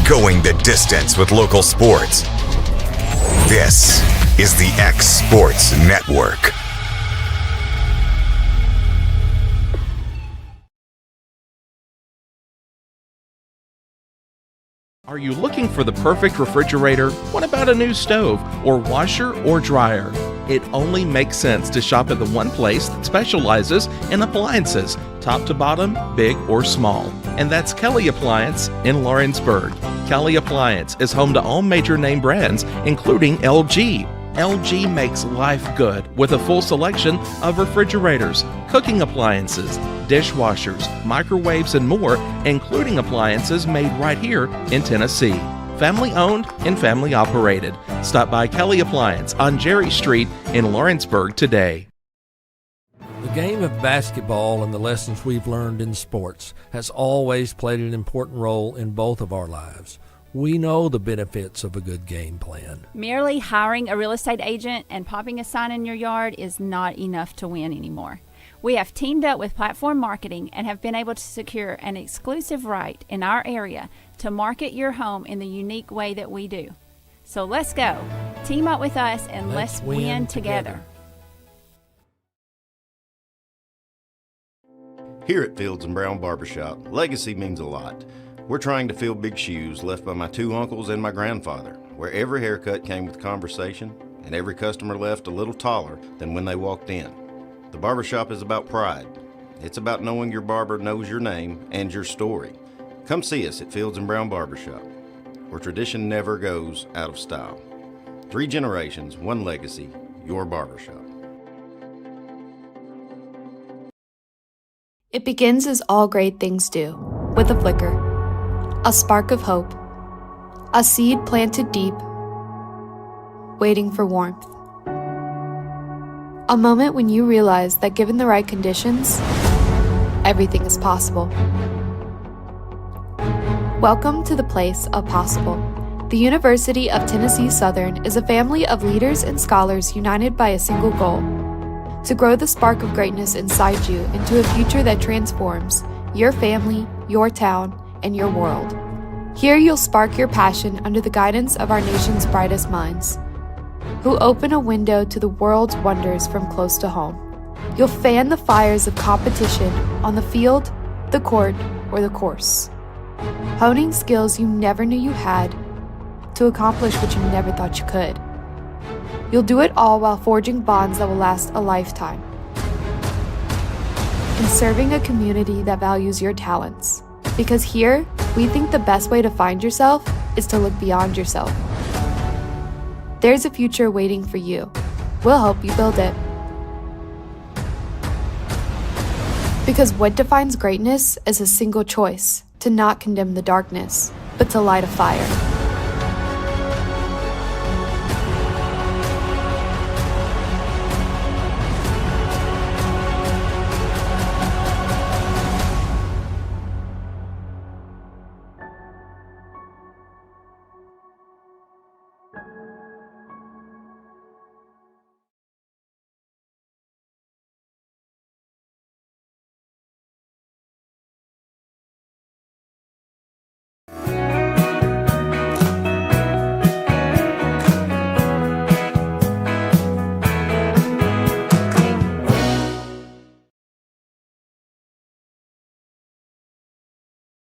going the distance with local sports. This is the X Sports Network. Are you looking for the perfect refrigerator? What about a new stove or washer or dryer? It only makes sense to shop at the one place that specializes in appliances, top to bottom, big or small. And that's Kelly Appliance in Lawrenceburg. Kelly Appliance is home to all major name brands, including LG. LG makes life good with a full selection of refrigerators, cooking appliances, dishwashers, microwaves, and more, including appliances made right here in Tennessee. Family owned and family operated. Stop by Kelly Appliance on Jerry Street in Lawrenceburg today. The game of basketball and the lessons we've learned in sports has always played an important role in both of our lives. We know the benefits of a good game plan. Merely hiring a real estate agent and popping a sign in your yard is not enough to win anymore. We have teamed up with Platform Marketing and have been able to secure an exclusive right in our area to market your home in the unique way that we do. So let's go. Team up with us and let's win together. Here at Fields & Brown Barbershop, legacy means a lot. We're trying to fill big shoes left by my two uncles and my grandfather, where every haircut came with conversation and every customer left a little taller than when they walked in. The barbershop is about pride. It's about knowing your barber knows your name and your story. Come see us at Fields & Brown Barbershop, where tradition never goes out of style. 3 generations, 1 legacy, your barbershop. It begins as all great things do, with a flicker. A spark of hope, a seed planted deep, waiting for warmth. A moment when you realize that given the right conditions, everything is possible. Welcome to the place of possible. The University of Tennessee Southern is a family of leaders and scholars united by a single goal: to grow the spark of greatness inside you into a future that transforms your family, your town, and your world. Here you'll spark your passion under the guidance of our nation's brightest minds, who open a window to the world's wonders from close to home. You'll fan the fires of competition on the field, the court, or the course, honing skills you never knew you had to accomplish what you never thought you could. You'll do it all while forging bonds that will last a lifetime and serving a community that values your talents. Because here, we think the best way to find yourself is to look beyond yourself. There's a future waiting for you. We'll help you build it. Because what defines greatness is a single choice: to not condemn the darkness, but to light a fire.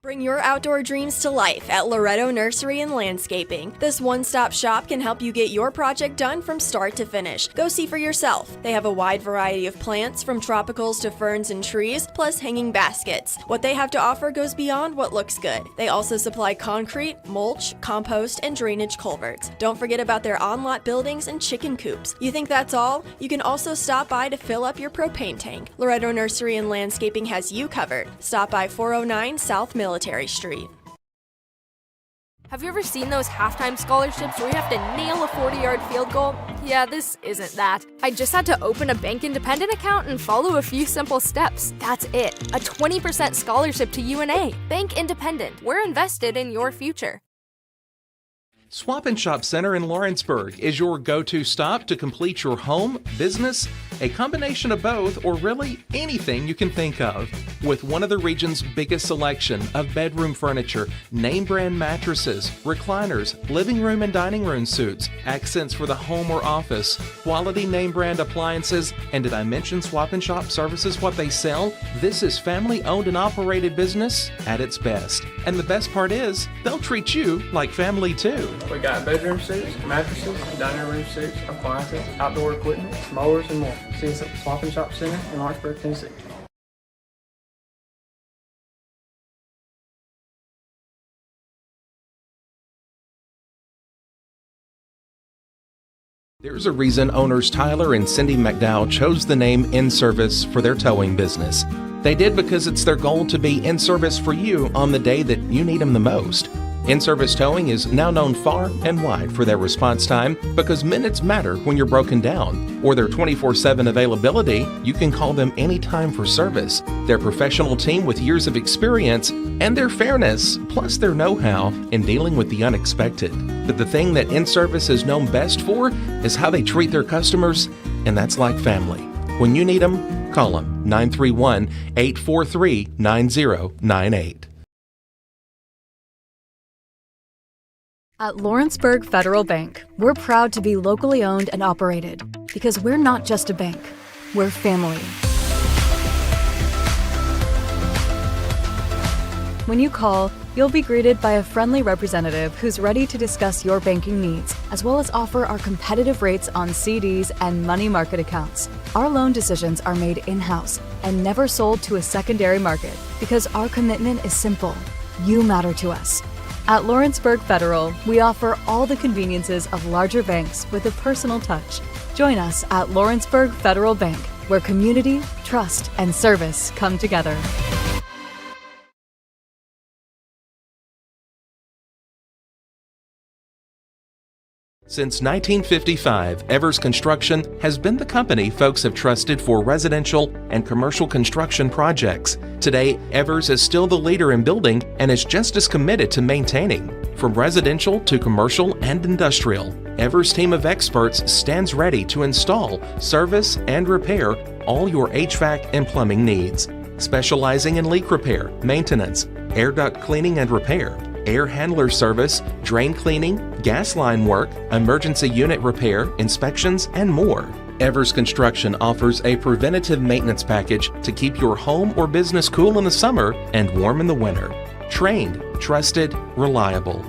Bring your outdoor dreams to life at Loretto Nursery and Landscaping. This one-stop shop can help you get your project done from start to finish. Go see for yourself. They have a wide variety of plants, from tropicals to ferns and trees, plus hanging baskets. What they have to offer goes beyond what looks good. They also supply concrete, mulch, compost, and drainage culverts. Don't forget about their on-lot buildings and chicken coops. You think that's all? You can also stop by to fill up your propane tank. Loretto Nursery and Landscaping has you covered. Stop by 409 South Military Street. Have you ever seen those halftime scholarships where you have to nail a 40-yard field goal? Yeah, this isn't that. I just had to open a Bank Independent account and follow a few simple steps. That's it. A 20% scholarship to UNA. Bank Independent. We're invested in your future. Swap and Shop Center in Lawrenceburg is your go-to stop to complete your home, business, A combination of both, or really anything you can think of. With one of the region's biggest selection of bedroom furniture, name brand mattresses, recliners, living room and dining room suites, accents for the home or office, quality name brand appliances, and did I mention Swap and Shop Services what they sell? This is family owned and operated business at its best. And the best part is, they'll treat you like family too. We got bedroom suites, mattresses, dining room suites, appliances, outdoor equipment, mowers, and more. See us at the Swap and Shop Center in Lawrenceburg, Tennessee. There's a reason owners Tyler and Cindy McDowell chose the name In Service for their towing business. They did because it's their goal to be in service for you on the day that you need them the most. In-Service Towing is now known far and wide for their response time because minutes matter when you're broken down. Or their 24/7 availability, you can call them anytime for service. Their professional team with years of experience and their fairness, plus their know-how in dealing with the unexpected. But the thing that In-Service is known best for is how they treat their customers, and that's like family. When you need them, call them 931-843-9098. At Lawrenceburg Federal Bank, we're proud to be locally owned and operated because we're not just a bank, we're family. When you call, you'll be greeted by a friendly representative who's ready to discuss your banking needs, as well as offer our competitive rates on CDs and money market accounts. Our loan decisions are made in-house and never sold to a secondary market because our commitment is simple. You matter to us. At Lawrenceburg Federal, we offer all the conveniences of larger banks with a personal touch. Join us at Lawrenceburg Federal Bank, where community, trust, and service come together. Since 1955, Evers Construction has been the company folks have trusted for residential and commercial construction projects. Today, Evers is still the leader in building and is just as committed to maintaining. From residential to commercial and industrial, Evers' team of experts stands ready to install, service, and repair all your HVAC and plumbing needs. Specializing in leak repair, maintenance, air duct cleaning and repair, air handler service, drain cleaning, gas line work, emergency unit repair, inspections, and more. Evers Construction offers a preventative maintenance package to keep your home or business cool in the summer and warm in the winter. Trained, trusted, reliable.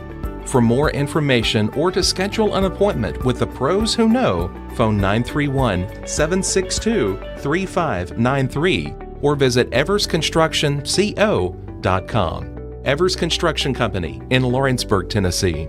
For more information or to schedule an appointment with the pros who know, phone 931-762-3593 or visit eversconstructionco.com. Evers Construction Company in Lawrenceburg, Tennessee.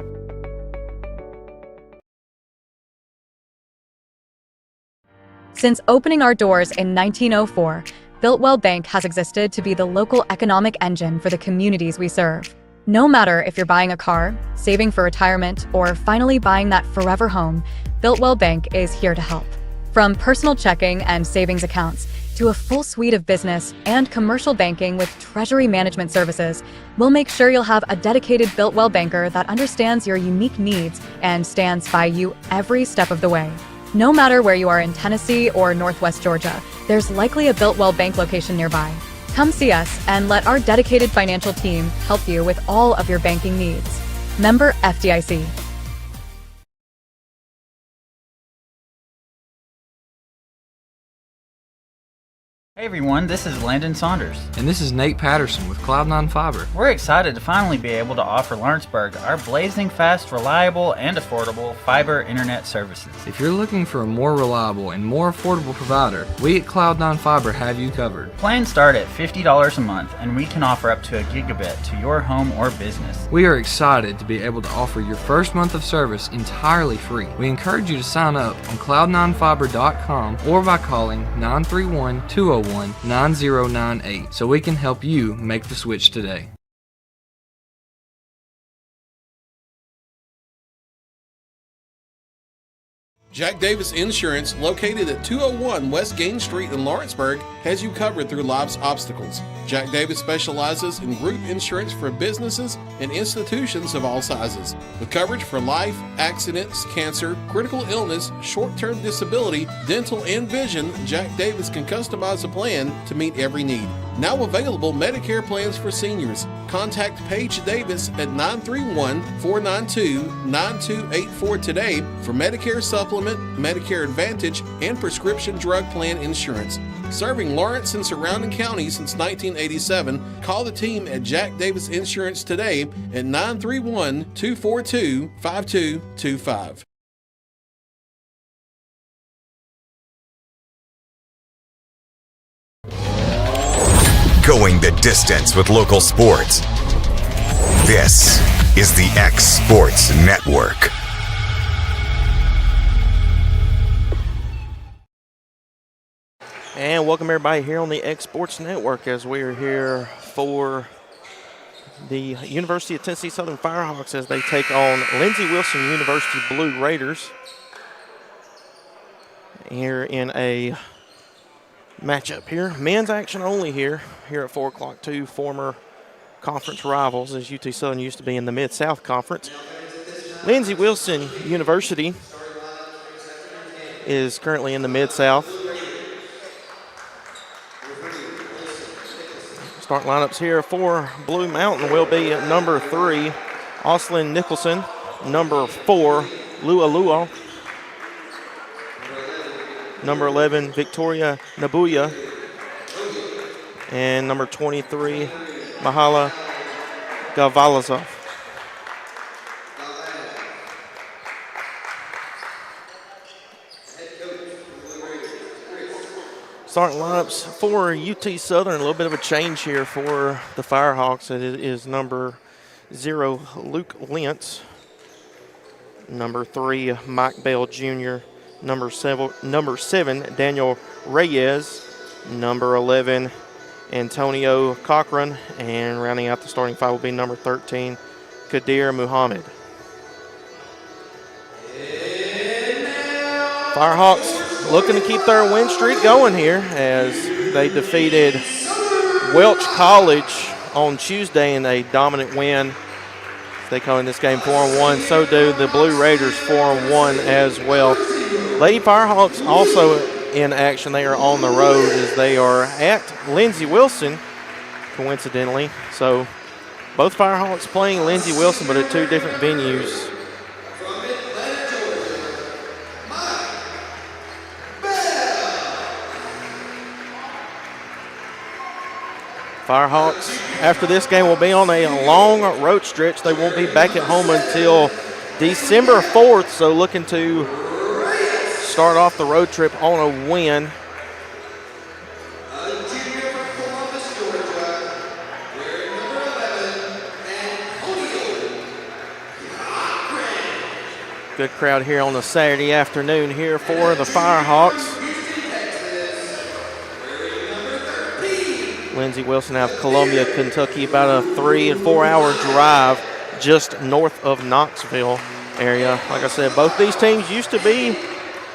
Since opening our doors in 1904, Builtwell Bank has existed to be the local economic engine for the communities we serve. No matter if you're buying a car, saving for retirement, or finally buying that forever home, Builtwell Bank is here to help. From personal checking and savings accounts to a full suite of business and commercial banking with treasury management services, we'll make sure you'll have a dedicated Builtwell banker that understands your unique needs and stands by you every step of the way. No matter where you are in Tennessee or Northwest Georgia, there's likely a Builtwell Bank location nearby. Come see us and let our dedicated financial team help you with all of your banking needs. Member FDIC. Hey everyone, this is Landon Saunders. And this is Nate Patterson with Cloud9 Fiber. We're excited to finally be able to offer Lawrenceburg our blazing fast, reliable, and affordable fiber internet services. If you're looking for a more reliable and more affordable provider, we at Cloud9 Fiber have you covered. Plans start at $50 a month, and we can offer up to a gigabit to your home or business. We are excited to be able to offer your first month of service entirely free. We encourage you to sign up on cloud9fiber.com or by calling 931-201-9098 so we can help you make the switch today. Jack Davis Insurance, located at 201 West Gain Street in Lawrenceburg, has you covered through life's obstacles. Jack Davis specializes in group insurance for businesses and institutions of all sizes. With coverage for life, accidents, cancer, critical illness, short-term disability, dental, and vision, Jack Davis can customize a plan to meet every need. Now available Medicare plans for seniors. Contact Paige Davis at 931-492-9284 today for Medicare Supplement, Medicare Advantage, and prescription drug plan insurance. Serving Lawrence and surrounding counties since 1987, call the team at Jack Davis Insurance today at 931-242-5225. Going the distance with local sports. This is the X Sports Network. And welcome everybody here on the X Sports Network as we are here for the University of Tennessee Southern Firehawks as they take on Lindsey Wilson University Blue Raiders here in a matchup here. Men's action only here at 4 o'clock. Two former conference rivals, as UT Southern used to be in the Mid-South Conference. Lindsey Wilson University is currently in the Mid-South. Start lineups here for Blue Mountain will be at number 3, Auslin Nicholson, number 4, Lua Lua, number 11, Victoria Nabuya, and number 23, Mahala Gavalazov. Starting lineups for UT Southern, a little bit of a change here for the Firehawks. It is number 0, Luke Lentz, number 3, Mike Bell Jr., number 7, Daniel Reyes, number 11, Antonio Cochran, and rounding out the starting five will be number 13, Kadir Muhammad. Firehawks looking to keep their win streak going here as they defeated Welch College on Tuesday in a dominant win. They come in this game 4-1. So do the Blue Raiders 4-1 as well. Lady Firehawks also in action. They are on the road as they are at Lindsey Wilson, coincidentally. So both Firehawks playing Lindsey Wilson, but at two different venues. Firehawks, after this game, will be on a long road stretch. They won't be back at home until December 4th, so looking to start off the road trip on a win. Good crowd here on a Saturday afternoon here for the Firehawks. Lindsey Wilson out of Columbia, Kentucky, about a 3 and 4 hour drive just north of Knoxville area. Like I said, both these teams used to be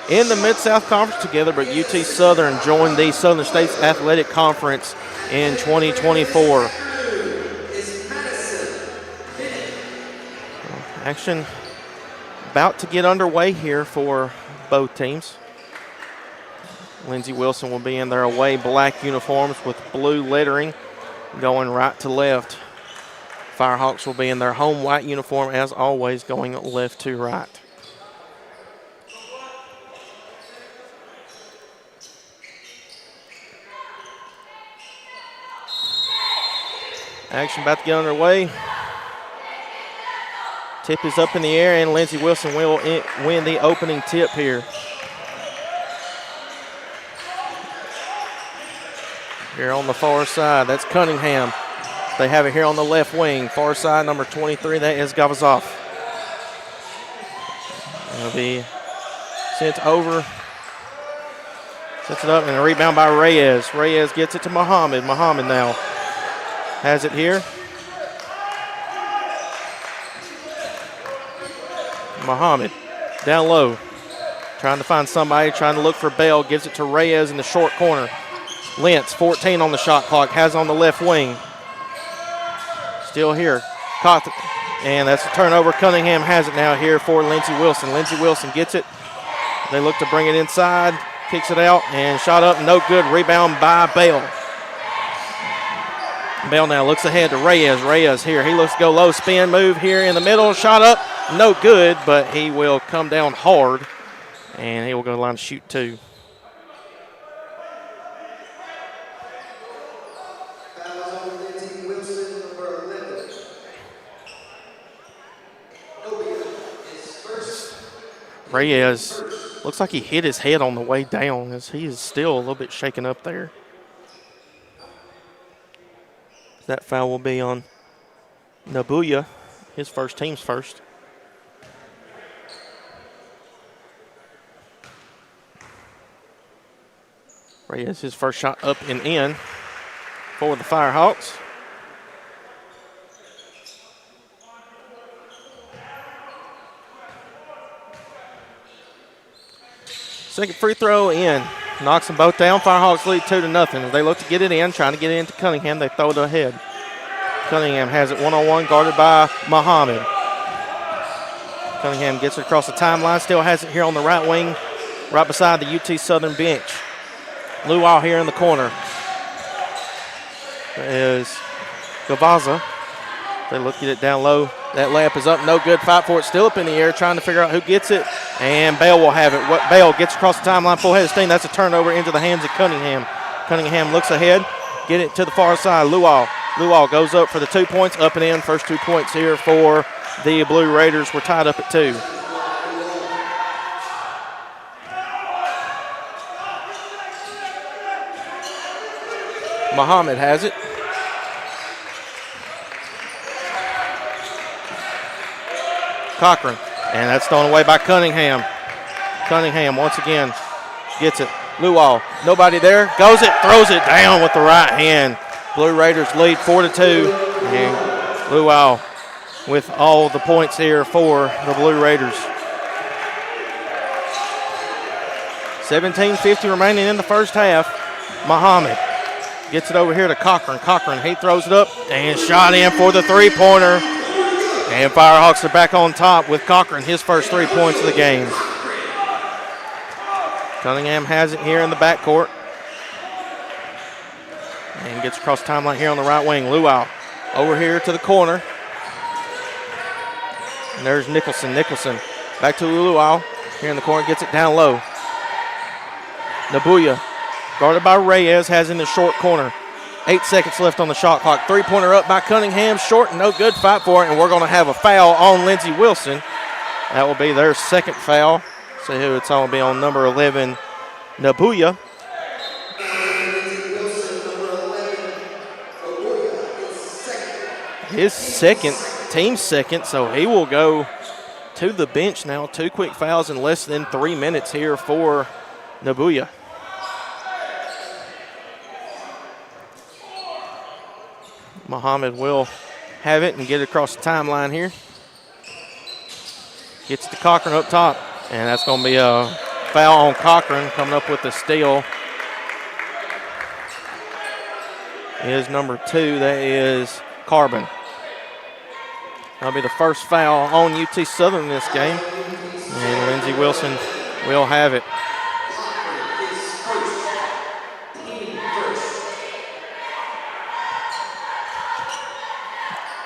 in the Mid-South Conference together, but UT Southern joined the Southern States Athletic Conference in 2024. Action about to get underway here for both teams. Lindsey Wilson will be in their away black uniforms with blue lettering going right to left. Firehawks will be in their home white uniform as always going left to right. Action about to get underway. Tip is up in the air and Lindsey Wilson will win the opening tip here. Here on the far side, that's Cunningham. They have it here on the left wing. Far side, number 23, that is Gavazov. It'll be sent over. Sets it up and a rebound by Reyes. Reyes gets it to Muhammad. Muhammad now has it here. Muhammad down low. trying to find somebody, trying to look for Bell. Gives it to Reyes in the short corner. Lentz, 14 on the shot clock, has on the left wing. Still here. And that's a turnover. Cunningham has it now here for Lindsey Wilson. Lindsey Wilson gets it. They look to bring it inside. Kicks it out and shot up. No good. Rebound by Bell. Bell now looks ahead to Reyes. Reyes here. He looks to go low. Spin move here in the middle. Shot up. No good, but he will come down hard. And he will go to the line to shoot 2. Reyes looks like he hit his head on the way down as he is still a little bit shaken up there. That foul will be on Nabuya, his team's first. Reyes, his first shot up and in for the Firehawks. Second free throw in. Knocks them both down. Firehawks lead 2-0. As they look to get it in, trying to get it into Cunningham, they throw it ahead. Cunningham has it one-on-one, guarded by Muhammad. Cunningham gets it across the timeline, still has it here on the right wing, right beside the UT Southern bench. Luau here in the corner. There is Gavaza. They look at it down low. That layup is up, no good. Fight for it, still up in the air, trying to figure out who gets it. And Bell will have it. Bell gets across the timeline, full head of steam. That's a turnover into the hands of Cunningham. Cunningham looks ahead, get it to the far side. Luau goes up for the 2 points, up and in. First 2 points here for the Blue Raiders. We're tied up at 2. Muhammad has it. Cochran, and that's thrown away by Cunningham. Cunningham once again gets it. Luau, nobody there, goes it, throws it down with the right hand. Blue Raiders lead 4-2, and Luau with all the points here for the Blue Raiders. 17:50 remaining in the first half. Muhammad gets it over here to Cochran. Cochran, he throws it up and shot in for the three-pointer. And Firehawks are back on top with Cochran, his first 3 points of the game. Cunningham has it here in the backcourt. And gets across the timeline here on the right wing. Luau over here to the corner. And there's Nicholson. Nicholson back to Luau here in the corner, gets it down low. Nabuya, guarded by Reyes, has in the short corner. 8 seconds left on the shot clock. Three-pointer up by Cunningham. Short and no good. Fight for it, and we're going to have a foul on Lindsey Wilson. That will be their second foul. See who it's on. Will be on number 11, Nabuya. His second, team's second, so he will go to the bench now. 2 quick fouls in less than 3 minutes here for Nabuya. Muhammad will have it and get it across the timeline here. Gets to Cochran up top, and that's going to be a foul on Cochran, coming up with the steal. Is number 2, that is Carbon. That'll be the first foul on UT Southern in this game, and Lindsey Wilson will have it.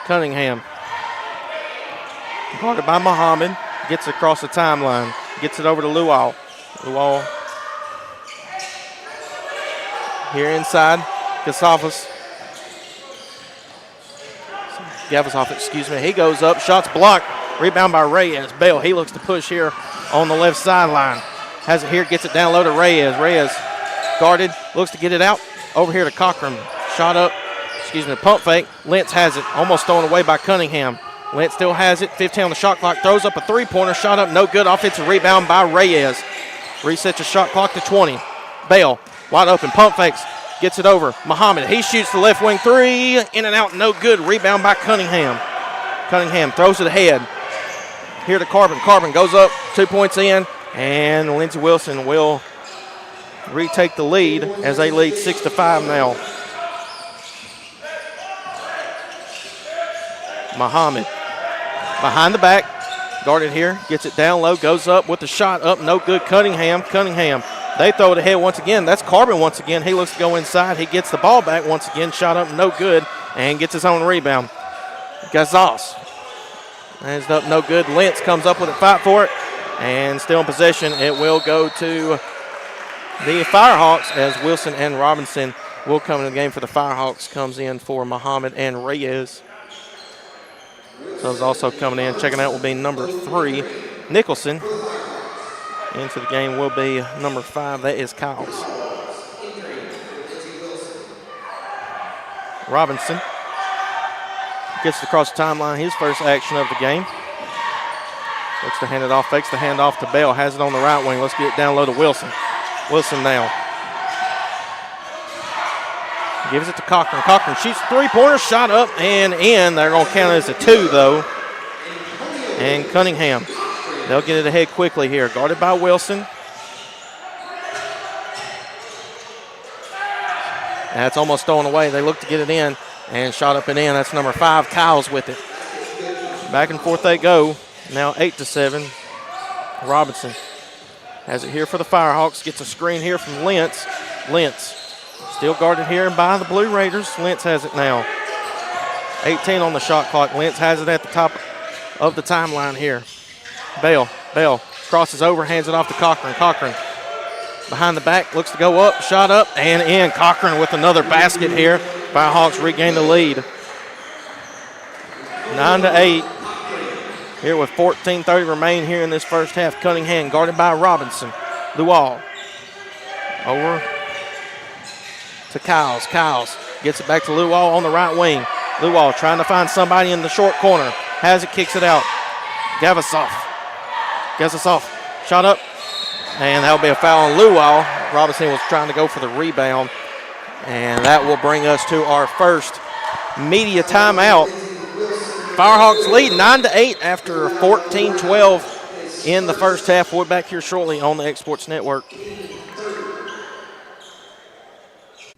Cunningham, guarded by Muhammad, gets across the timeline, gets it over to Luau. Luau here inside. Gavasov, excuse me. He goes up, shots blocked, rebound by Reyes. Bell, he looks to push here on the left sideline. Has it here, gets it down low to Reyes. Reyes guarded, looks to get it out. Over here to Cochran, shot up. Pump fake. Lentz has it, almost thrown away by Cunningham. Lentz still has it, 15 on the shot clock, throws up a three-pointer, shot up, no good. Offensive rebound by Reyes. Resets the shot clock to 20. Bell, wide open, pump fakes, gets it over. Muhammad, he shoots the left wing three, in and out, no good. Rebound by Cunningham. Cunningham throws it ahead. Here to Carbon. Carbon goes up, 2 points in, And Lindsey Wilson will retake the lead as they lead 6-5 now. Muhammad behind the back, guarded here, gets it down low, goes up with the shot up, no good. Cunningham, they throw it ahead once again. That's Carbon once again. He looks to go inside. He gets the ball back once again, shot up, no good, and gets his own rebound. Gazos hands it up, no good. Lentz comes up with a fight for it, and still in possession. It will go to the Firehawks as Wilson and Robinson will come into the game for the Firehawks. Comes in for Muhammad and Reyes. So is also coming in. Checking out will be number 3, Nicholson. Into the game will be number 5. That is Kyles. Robinson gets it across the timeline. His first action of the game. Looks to hand it off. Fakes the handoff to Bell. Has it on the right wing. Let's get it down low to Wilson. Wilson now. Gives it to Cochran. Cochran shoots a three-pointer, shot up and in. They're going to count it as a 2, though. And Cunningham, they'll get it ahead quickly here. Guarded by Wilson. That's almost thrown away. They look to get it in and shot up and in. That's number 5, Kyles with it. Back and forth they go. Now 8-7. Robinson has it here for the Firehawks. Gets a screen here from Lentz. Lentz still guarded here by the Blue Raiders. Lentz has it now. 18 on the shot clock. Lentz has it at the top of the timeline here. Bell crosses over, hands it off to Cochran. Cochran behind the back, looks to go up, shot up, and in. Cochran with another basket here. Firehawks regain the lead. 9-8. Here with 14:30 remain here in this first half. Cunningham guarded by Robinson. Lual over to Kyles. Kyles gets it back to Lual on the right wing. Lual trying to find somebody in the short corner. Has it, kicks it out. Gavasov. Shot up. And that'll be a foul on Lual. Robinson was trying to go for the rebound. And that will bring us to our first media timeout. Firehawks lead 9-8 after 14-12 in the first half. We'll be back here shortly on the X Sports Network.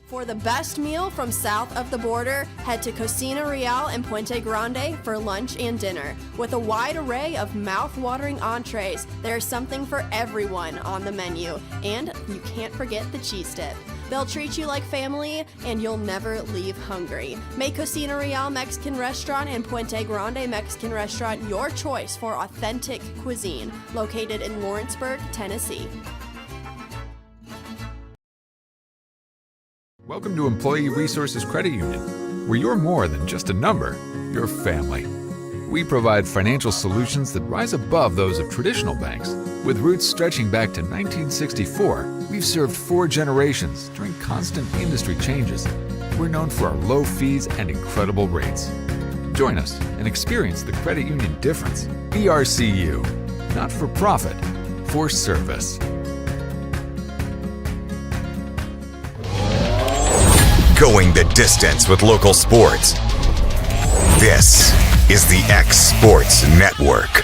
For the best meal from south of the border, head to Cocina Real and Puente Grande for lunch and dinner. With a wide array of mouth-watering entrees, there's something for everyone on the menu. And you can't forget the cheese dip. They'll treat you like family, and you'll never leave hungry. Make Cocina Real Mexican Restaurant and Puente Grande Mexican Restaurant your choice for authentic cuisine, located in Lawrenceburg, Tennessee. Welcome to Employee Resources Credit Union, where you're more than just a number, you're family. We provide financial solutions that rise above those of traditional banks. With roots stretching back to 1964, we've served 4 generations during constant industry changes. We're known for our low fees and incredible rates. Join us and experience the credit union difference. BRCU, not for profit, for service. Going the distance with local sports. This is the X Sports Network.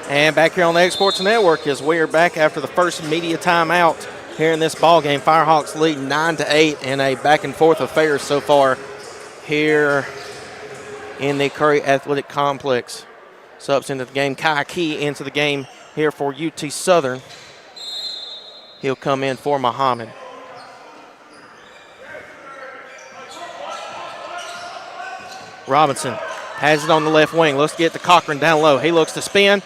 And back here on the X Sports Network as we are back after the first media timeout here in this ball game. Firehawks lead 9-8 in a back and forth affair so far here in the Curry Athletic Complex. Subs into the game. Kai Key into the game here for UT Southern. He'll come in for Muhammad. Robinson has it on the left wing. Let's get to Cochran down low. He looks to spin.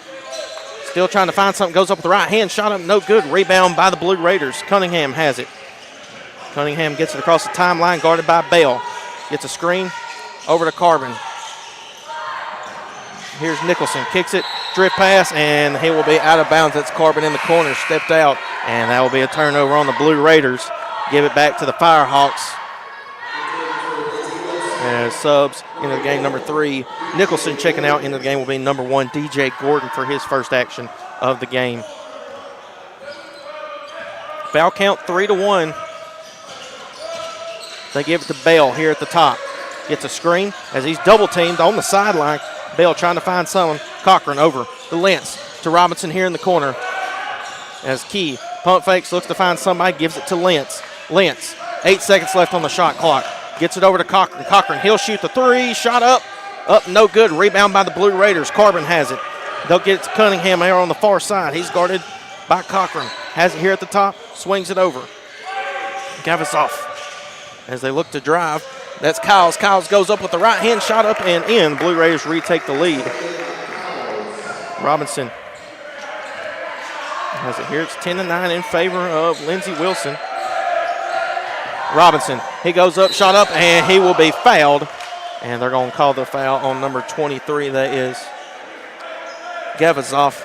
Still trying to find something. Goes up with the right hand. Shot up, no good. Rebound by the Blue Raiders. Cunningham has it. Cunningham gets it across the timeline, guarded by Bell. Gets a screen over to Carbon. Here's Nicholson. Kicks it. Drift pass, and he will be out of bounds. That's Carbon in the corner. Stepped out, and that will be a turnover on the Blue Raiders. Give it back to the Firehawks. As subs into the game, number 3. Nicholson checking out into the game will be number 1, DJ Gordon, for his first action of the game. Foul count 3-1. They give it to Bell here at the top. Gets a screen as he's double teamed on the sideline. Bell trying to find someone. Cochran over to Lentz, to Robinson here in the corner. As Key pump fakes, looks to find somebody, gives it to Lentz. Lentz, 8 seconds left on the shot clock. Gets it over to Cochran. Cochran, he'll shoot the three. Shot up, no good. Rebound by the Blue Raiders. Carbon has it. They'll get it to Cunningham here on the far side. He's guarded by Cochran. Has it here at the top, swings it over. Gavasoff as they look to drive. That's Kyles. Kyles goes up with the right hand, shot up and in. Blue Raiders retake the lead. Robinson has it here. It's 10-9 in favor of Lindsey Wilson. Robinson, he goes up, shot up, and he will be fouled. And they're going to call the foul on number 23. That is Gavasoff.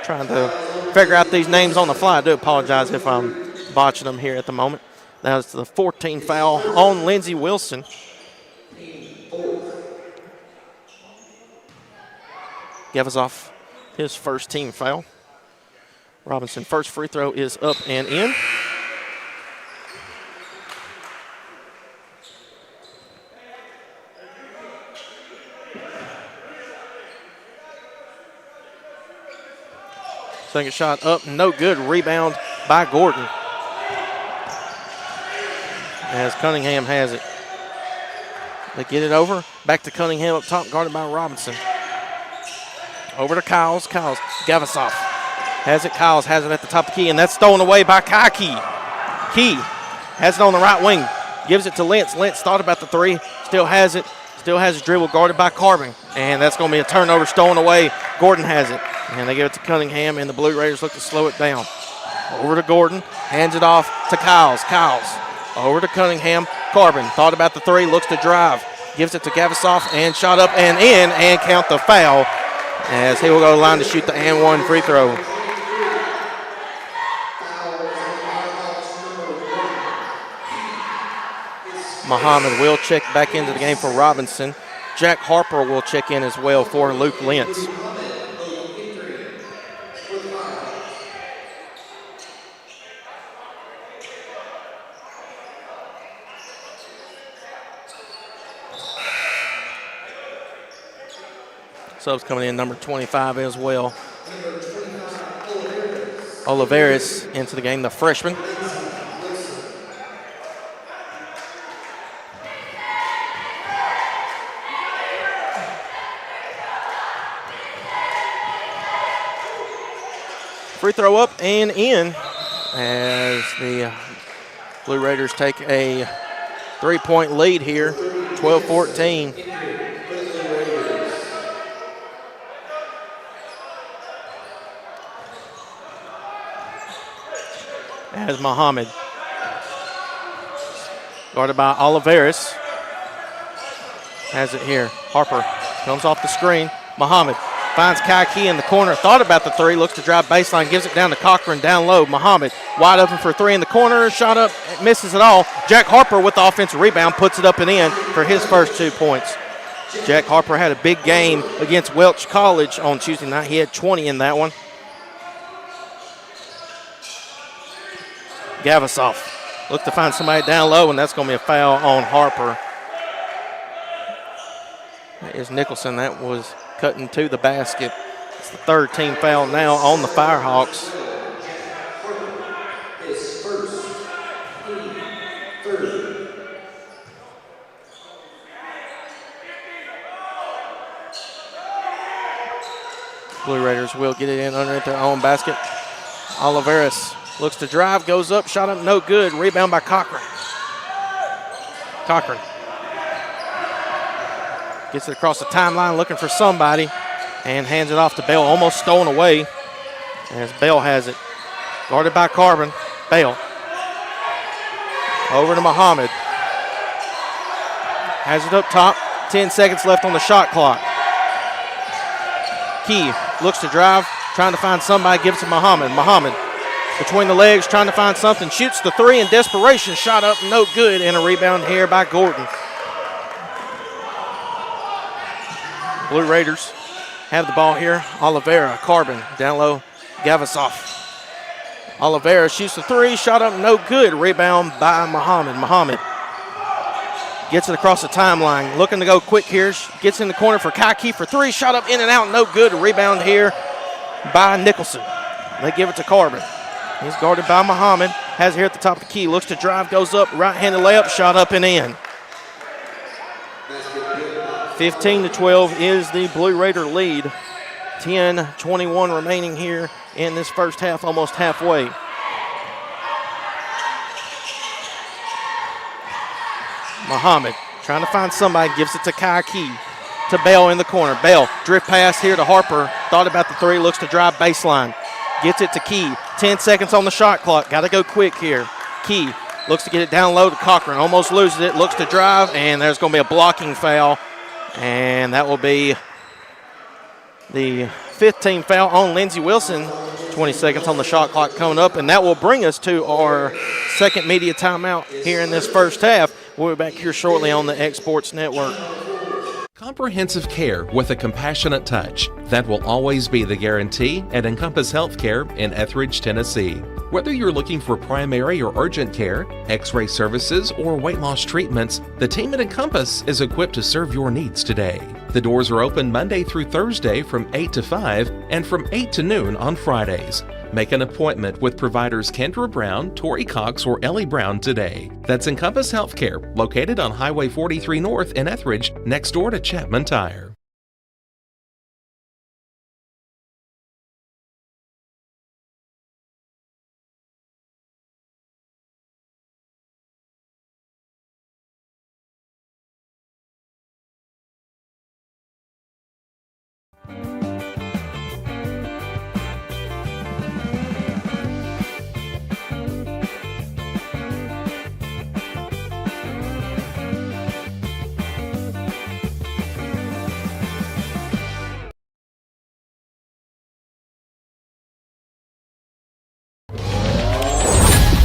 Trying to figure out these names on the fly. I do apologize if I'm botching them here at the moment. That was the 14th foul on Lindsey Wilson. Gavasoff, his first team foul. Robinson, first free throw is up and in. Second shot up, no good. Rebound by Gordon. As Cunningham has it. They get it over. Back to Cunningham up top, guarded by Robinson. Over to Kyles. Kyles, Gavasoff has it. Kyles has it at the top of the key, and that's stolen away by Kai Key. Key has it on the right wing. Gives it to Lentz. Lentz thought about the three. Still has it. Still has his dribble, guarded by Carbon. And that's going to be a turnover, stolen away. Gordon has it. And they give it to Cunningham, and the Blue Raiders look to slow it down. Over to Gordon. Hands it off to Kyles. Kyles over to Cunningham. Carbon thought about the three, looks to drive. Gives it to Gavasoff, and shot up and in, and count the foul as he will go to the line to shoot the and one free throw. Muhammad will check back into the game for Robinson. Jack Harper will check in as well for Luke Lentz. Subs coming in, number 25 as well. Oliveris into the game, the freshman. Free throw up and in as the Blue Raiders take a 3-point lead here, 12-14. As Muhammad, guarded by Oliveris, has it here. Harper comes off the screen. Muhammad finds Kai Key in the corner. Thought about the three. Looks to drive baseline. Gives it down to Cochran down low. Muhammad wide open for three in the corner. Shot up. Misses it all. Jack Harper with the offensive rebound. Puts it up and in for his first 2 points. Jack Harper had a big game against Welch College on Tuesday night. He had 20 in that one. Gavasoff look to find somebody down low, and that's going to be a foul on Harper. That is Nicholson. That was cutting to the basket. It's the third team foul now on the Firehawks. Blue Raiders will get it in underneath their own basket. Oliveris looks to drive, goes up, shot up, no good. Rebound by Cochran. Cochran gets it across the timeline, looking for somebody, and hands it off to Bell. Almost stolen away as Bell has it. Guarded by Carbon. Bell over to Muhammad. Has it up top. 10 seconds left on the shot clock. Key looks to drive, trying to find somebody, gives it to Muhammad. Muhammad between the legs, trying to find something. Shoots the three in desperation. Shot up, no good. And a rebound here by Gordon. Blue Raiders have the ball here. Oliveira, Carbon, down low. Gavasoff. Oliveira shoots the three. Shot up, no good. Rebound by Muhammad. Muhammad Gets it across the timeline. Looking to go quick here. Gets in the corner for Key for three. Shot up in and out. No good. Rebound here by Nicholson. They give it to Carbon. He's guarded by Muhammad. Has it here at the top of the key. Looks to drive. Goes up. Right-handed layup. Shot up and in. 15-12 is the Blue Raider lead. 10:21 remaining here in this first half. Almost halfway. Muhammad trying to find somebody, gives it to Key. To Bell in the corner. Bell, drift pass here to Harper. Thought about the three, looks to drive baseline. Gets it to Key. 10 seconds on the shot clock. Got to go quick here. Key looks to get it down low to Cochran. Almost loses it, looks to drive, and there's going to be a blocking foul. And that will be the 15th foul on Lindsey Wilson. 20 seconds on the shot clock coming up, and that will bring us to our second media timeout here in this first half. We'll be back here shortly on the X Sports Network. Comprehensive care with a compassionate touch. That will always be the guarantee at Encompass Healthcare in Etheridge, Tennessee. Whether you're looking for primary or urgent care, x-ray services, or weight loss treatments, the team at Encompass is equipped to serve your needs today. The doors are open Monday through Thursday from 8 to 5 and from 8 to noon on Fridays. Make an appointment with providers Kendra Brown, Tori Cox, or Ellie Brown today. That's Encompass Healthcare, located on Highway 43 North in Etheridge, next door to Chapman Tire.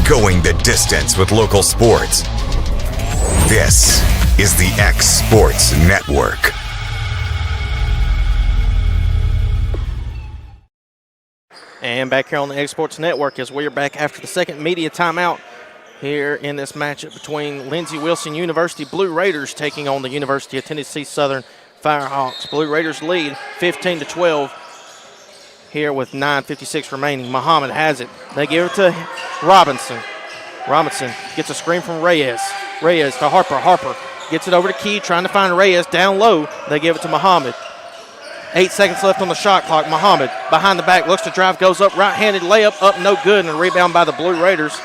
Going the distance with local sports. This is the X Sports Network. And back here on the X Sports Network as we are back after the second media timeout here in this matchup between Lindsey Wilson University Blue Raiders taking on the University of Tennessee Southern Firehawks. Blue Raiders lead 15-12 here with 9:56 remaining. Muhammad has it. They give it to Robinson. Robinson gets a screen from Reyes. Reyes to Harper. Harper gets it over to Key, trying to find Reyes down low. They give it to Muhammad. 8 seconds left on the shot clock. Muhammad behind the back, looks to drive, goes up, right-handed layup, up no good, and a rebound by the Blue Raiders.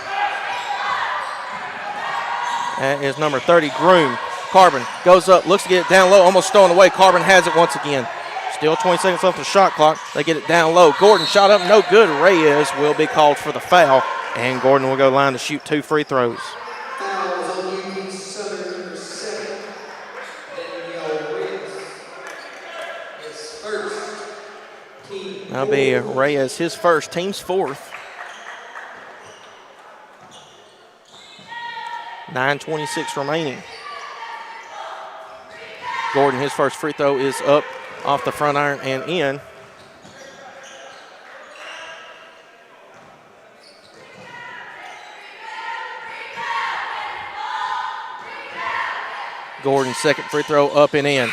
That is number 30, Groom. Carbon goes up, looks to get it down low, almost stolen away. Carbon has it once again. Still 20 seconds left on the shot clock. They get it down low. Gordon shot up, no good. Reyes will be called for the foul, and Gordon will go line to shoot 2 free throws. That'll be Reyes, his first, team's fourth. 9:26 remaining. Gordon, his first free throw is up off the front iron and in. Gordon's second free throw up and in.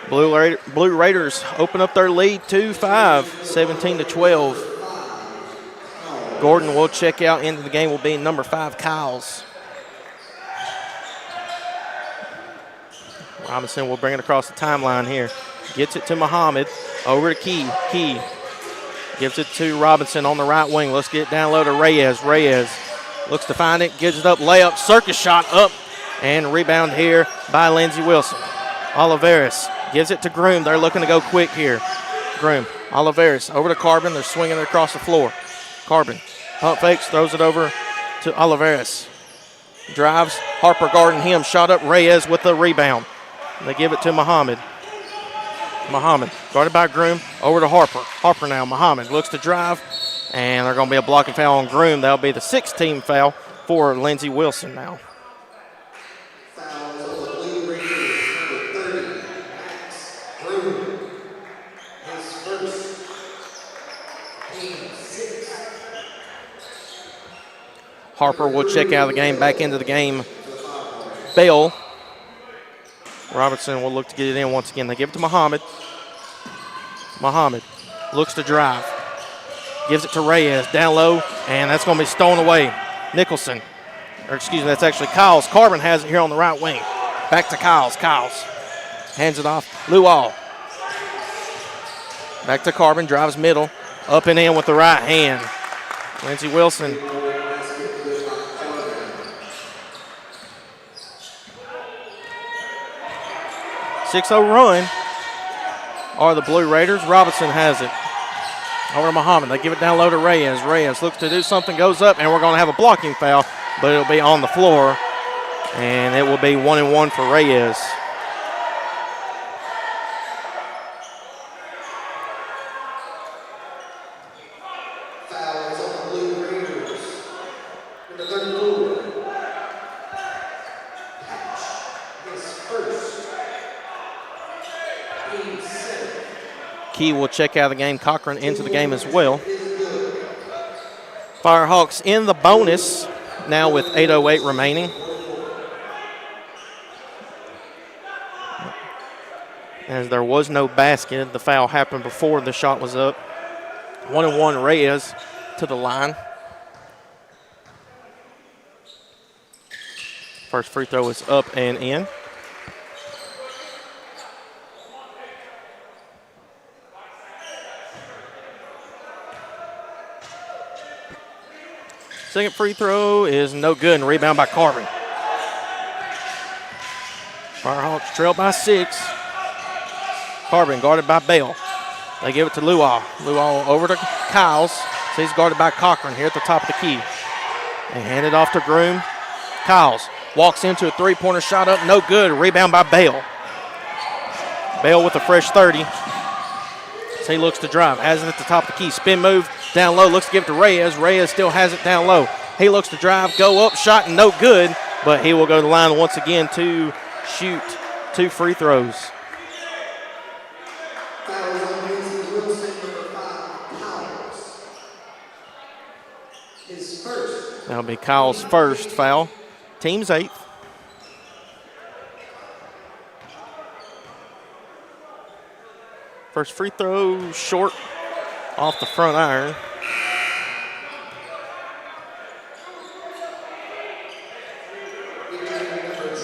Blue Raiders open up their lead 2-5, 17-12. Gordon will check out into the game, will be number 5, Kyles. Robinson will bring it across the timeline here. Gets it to Muhammad, over to Key. Key gives it to Robinson on the right wing. Let's get it down low to Reyes. Reyes looks to find it, gives it up, layup, circus shot up, and rebound here by Lindsey Wilson. Oliveris gives it to Groom. They're looking to go quick here. Groom, Oliveris over to Carbon. They're swinging it across the floor. Carbon pump fakes, throws it over to Oliveris. Drives, Harper guarding him. Shot up, Reyes with the rebound. They give it to Muhammad. Muhammad guarded by Groom. Over to Harper. Harper now. Muhammad looks to drive, and they're going to be a blocking foul on Groom. That'll be the 16th foul for Lindsey Wilson now. Harper will check out of the game, back into the game Bell. Robertson will look to get it in once again. They give it to Muhammad. Muhammad looks to drive. Gives it to Reyes down low, and that's going to be stolen away. Nicholson, or excuse me, that's actually Kyles. Carbon has it here on the right wing. Back to Kyles. Kyles hands it off. Luau. Back to Carbon, drives middle. Up and in with the right hand. Lindsey Wilson. .6-0 run are the Blue Raiders. Robinson has it. Over to Muhammad. They give it down low to Reyes. Reyes looks to do something, goes up, and we're going to have a blocking foul, but it'll be on the floor, and it will be 1-1 for Reyes. Key will check out of the game. Cochran into the game as well. Firehawks in the bonus now with 8:08 remaining. As there was no basket, the foul happened before the shot was up. 1-1 Reyes to the line. First free throw is up and in. Second free throw is no good, and rebound by Carbon. Firehawks trail by 6. Carbon guarded by Bell. They give it to Luau. Luau over to Kyles. So he's guarded by Cochran here at the top of the key. They hand it off to Groom. Kyles walks into a three-pointer shot up, no good. Rebound by Bell. Bell with a fresh 30. So he looks to drive. Has it at the top of the key. Spin move. Down low, looks to give it to Reyes. Reyes still has it down low. He looks to drive, go up, shot, and no good. But he will go to the line once again to shoot 2 free throws. That'll be Kyle's first foul. Team's 8th. First free throw short. Off the front iron.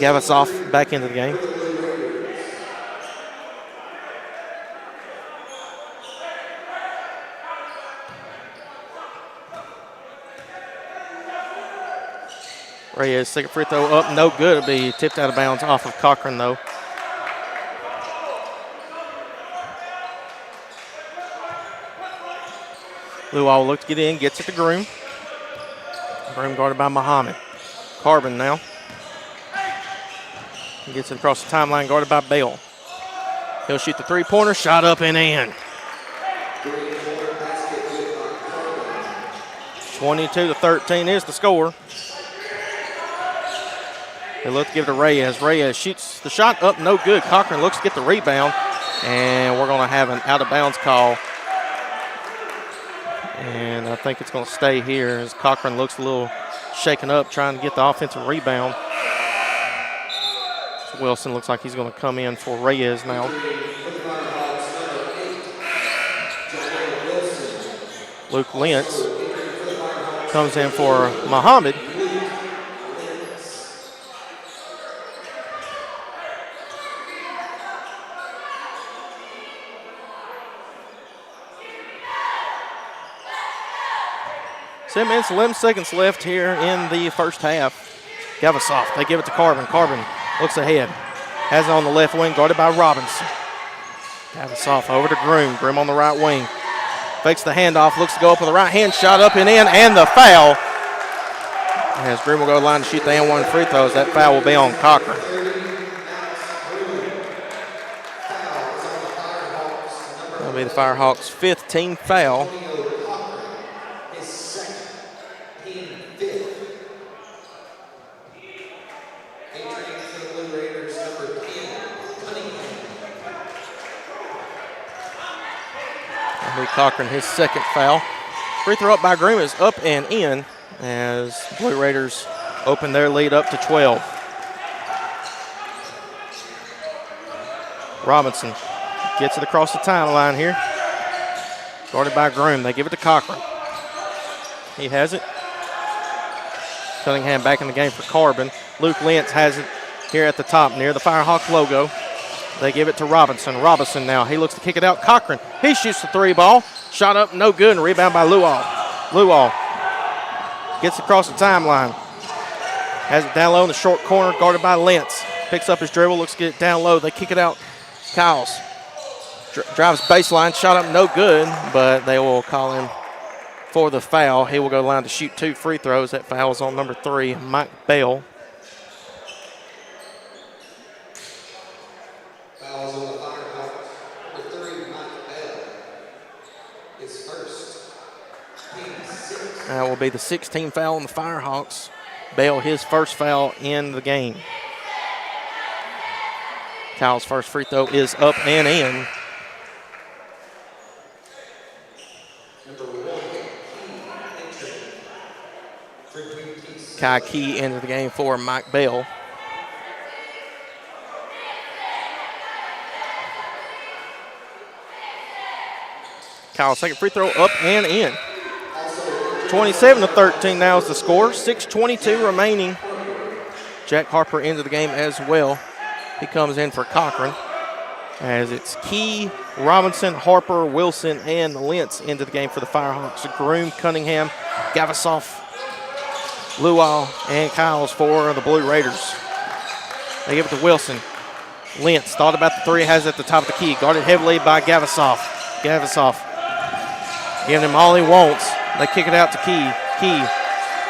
Gavasoff back into the game. Reyes, second free throw up, no good. It'll be tipped out of bounds off of Cochran, though. Luau will look to get in, gets it to Groom. Groom guarded by Muhammad. Carbon now. He gets it across the timeline, guarded by Bell. He'll shoot the three-pointer, shot up and in. 22-13 is the score. They look to give it to Reyes. Reyes shoots the shot up, no good. Cochran looks to get the rebound, and we're going to have an out-of-bounds call. And I think it's going to stay here as Cochran looks a little shaken up trying to get the offensive rebound. So Wilson looks like he's going to come in for Reyes now. Luke Lentz comes in for Muhammad. Ten minutes, 11 seconds left here in the first half. Gavasoff, they give it to Carbon. Carbon looks ahead. Has it on the left wing, guarded by Robinson. Gavasoff over to Groom. Groom on the right wing. Fakes the handoff, looks to go up with the right hand, shot up and in, and the foul. As Groom will go to the line to shoot the and one free throws, that foul will be on Cochran. That'll be the Firehawks' 5th team foul. Cochran, his second foul. Free throw up by Groom is up and in as the Blue Raiders open their lead up to 12. Robinson gets it across the timeline here. Guarded by Groom. They give it to Cochran. He has it. Cunningham back in the game for Carbon. Luke Lentz has it here at the top near the Firehawk logo. They give it to Robinson. Robinson now. He looks to kick it out. Cochran. He shoots the three ball. Shot up, no good, and rebound by Luau. Luau gets across the timeline. Has it down low in the short corner, guarded by Lentz. Picks up his dribble, looks to get it down low. They kick it out. Kyles drives baseline, shot up, no good, but they will call him for the foul. He will go to the line to shoot 2 free throws. That foul is on number 3, Mike Bell. Fouls on the Firehawks. Number 3, Mike Bell. His first. That will be the 16th foul on the Firehawks. Bell, his first foul in the game. Kyle's first free throw is up and in. Kai Key into the game for Mike Bell. Kyle's second free throw up and in. 27-13 now is the score. 6:22 remaining. Jack Harper into the game as well. He comes in for Cochran as it's Key, Robinson, Harper, Wilson, and Lentz into the game for the Firehawks. Groom, Cunningham, Gavasoff, Luau, and Kyles for the Blue Raiders. They give it to Wilson. Lentz thought about the three, has it at the top of the key. Guarded heavily by Gavasoff. Gavasoff giving him all he wants. They kick it out to Key. Key,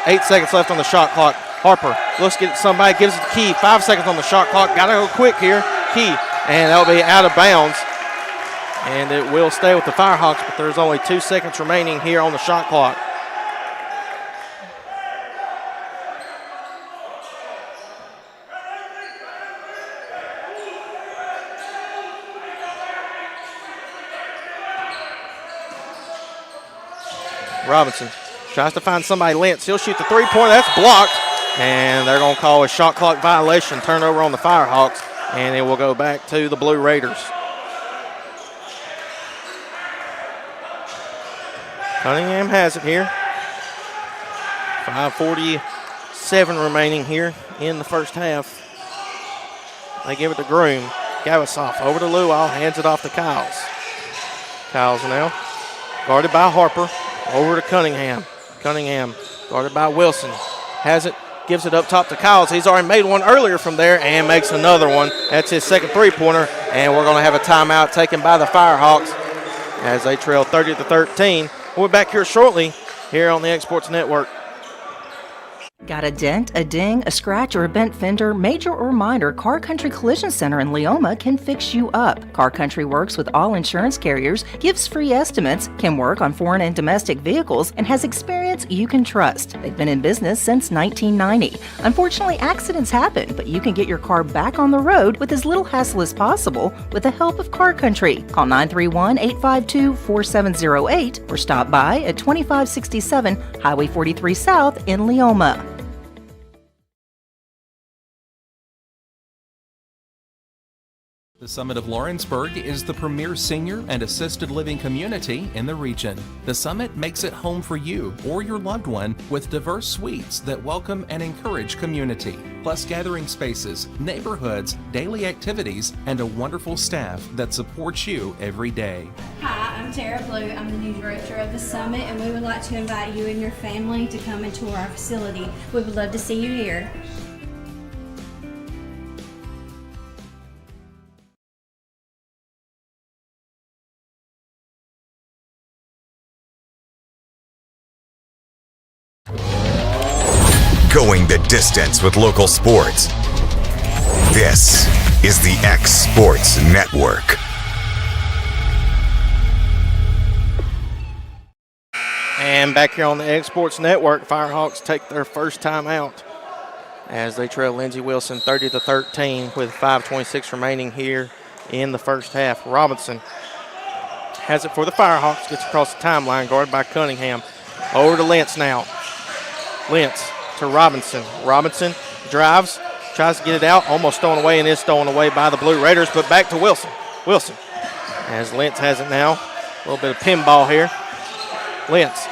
8 seconds left on the shot clock. Harper looks to get somebody, gives it to Key. 5 seconds on the shot clock. Got to go quick here. Key, and that'll be out of bounds. And it will stay with the Firehawks, but there's only 2 seconds remaining here on the shot clock. Robinson tries to find somebody. Lentz, he'll shoot the three-pointer. That's blocked. And they're going to call a shot clock violation, turnover on the Firehawks, and it will go back to the Blue Raiders. Cunningham has it here. 5:47 remaining here in the first half. They give it to Groom. Gavasoff over to Luau, hands it off to Kyles. Kyles now guarded by Harper. Over to Cunningham. Cunningham guarded by Wilson. Has it, gives it up top to Kyles. He's already made one earlier from there and makes another one. That's his second three-pointer, and we're going to have a timeout taken by the Firehawks as they trail 30-13. We'll be back here shortly here on the X Sports Network. Got a dent, a ding, a scratch, or a bent fender? Major or minor, Car Country Collision Center in Leoma can fix you up. Car Country works with all insurance carriers, gives free estimates, can work on foreign and domestic vehicles, and has experience you can trust. They've been in business since 1990. Unfortunately, accidents happen, but you can get your car back on the road with as little hassle as possible with the help of Car Country. Call 931-852-4708 or stop by at 2567 Highway 43 South in Leoma. The Summit of Lawrenceburg is the premier senior and assisted living community in the region. The Summit makes it home for you or your loved one with diverse suites that welcome and encourage community, plus gathering spaces, neighborhoods, daily activities, and a wonderful staff that supports you every day. Hi, I'm Tara Blue. I'm the new director of the Summit, and we would like to invite you and your family to come and tour our facility. We would love to see you here. Going the distance with local sports. This is the X Sports Network. And back here on the X Sports Network, Firehawks take their first time out as they trail Lindsey Wilson 30-13 with 5:26 remaining here in the first half. Robinson has it for the Firehawks, gets across the timeline, guarded by Cunningham. Over to Lentz now. Lentz to Robinson. Robinson drives, tries to get it out, almost stolen away, and is stolen away by the Blue Raiders, but back to Wilson. Wilson. As Lentz has it now. A little bit of pinball here. Lentz.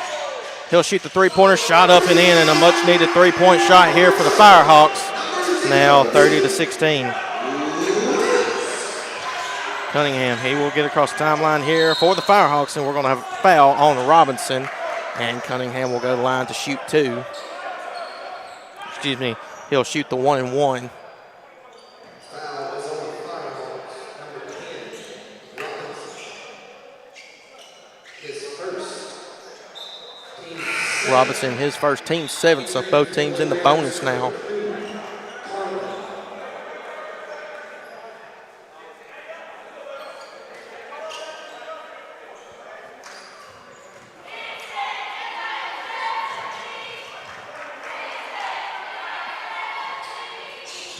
He'll shoot the three-pointer, shot up and in, and a much-needed three-point shot here for the Firehawks. Now 30-16. Cunningham, he will get across the timeline here for the Firehawks, and we're going to have a foul on Robinson. And Cunningham will go to the line to shoot two. Excuse me, he'll shoot the 1-and-1. Robinson, his first team, 7th, so both teams in the bonus now.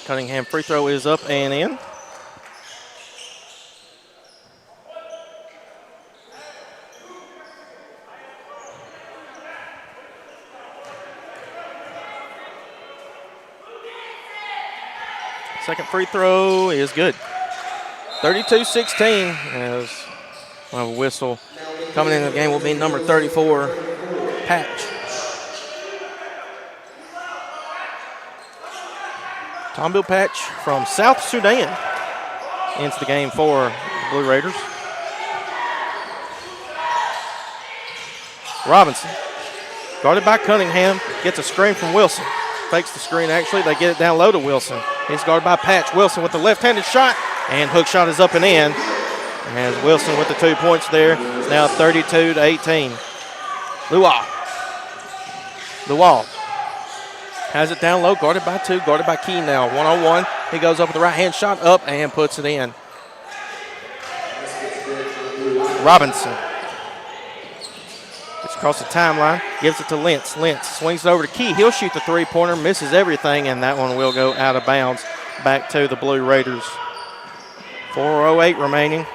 Cunningham free throw is up and in. Second free throw is good. 32-16 as a whistle coming into the game will be number 34, Patch. Tombil Patch from South Sudan into the game for the Blue Raiders. Robinson, guarded by Cunningham, gets a screen from Wilson. Fakes the screen, actually. They get it down low to Wilson. He's guarded by Patch. Wilson with the left-handed shot, and hook shot is up and in. As Wilson with the 2 points there. It's now 32-18. Luau has it down low, guarded by two, guarded by Key now. 1-on-1. He goes up with the right-hand shot, up, and puts it in. Robinson gets across the timeline, gives it to Lentz. Lentz swings it over to Key. He'll shoot the three-pointer, misses everything, and that one will go out of bounds back to the Blue Raiders. 4:08 remaining.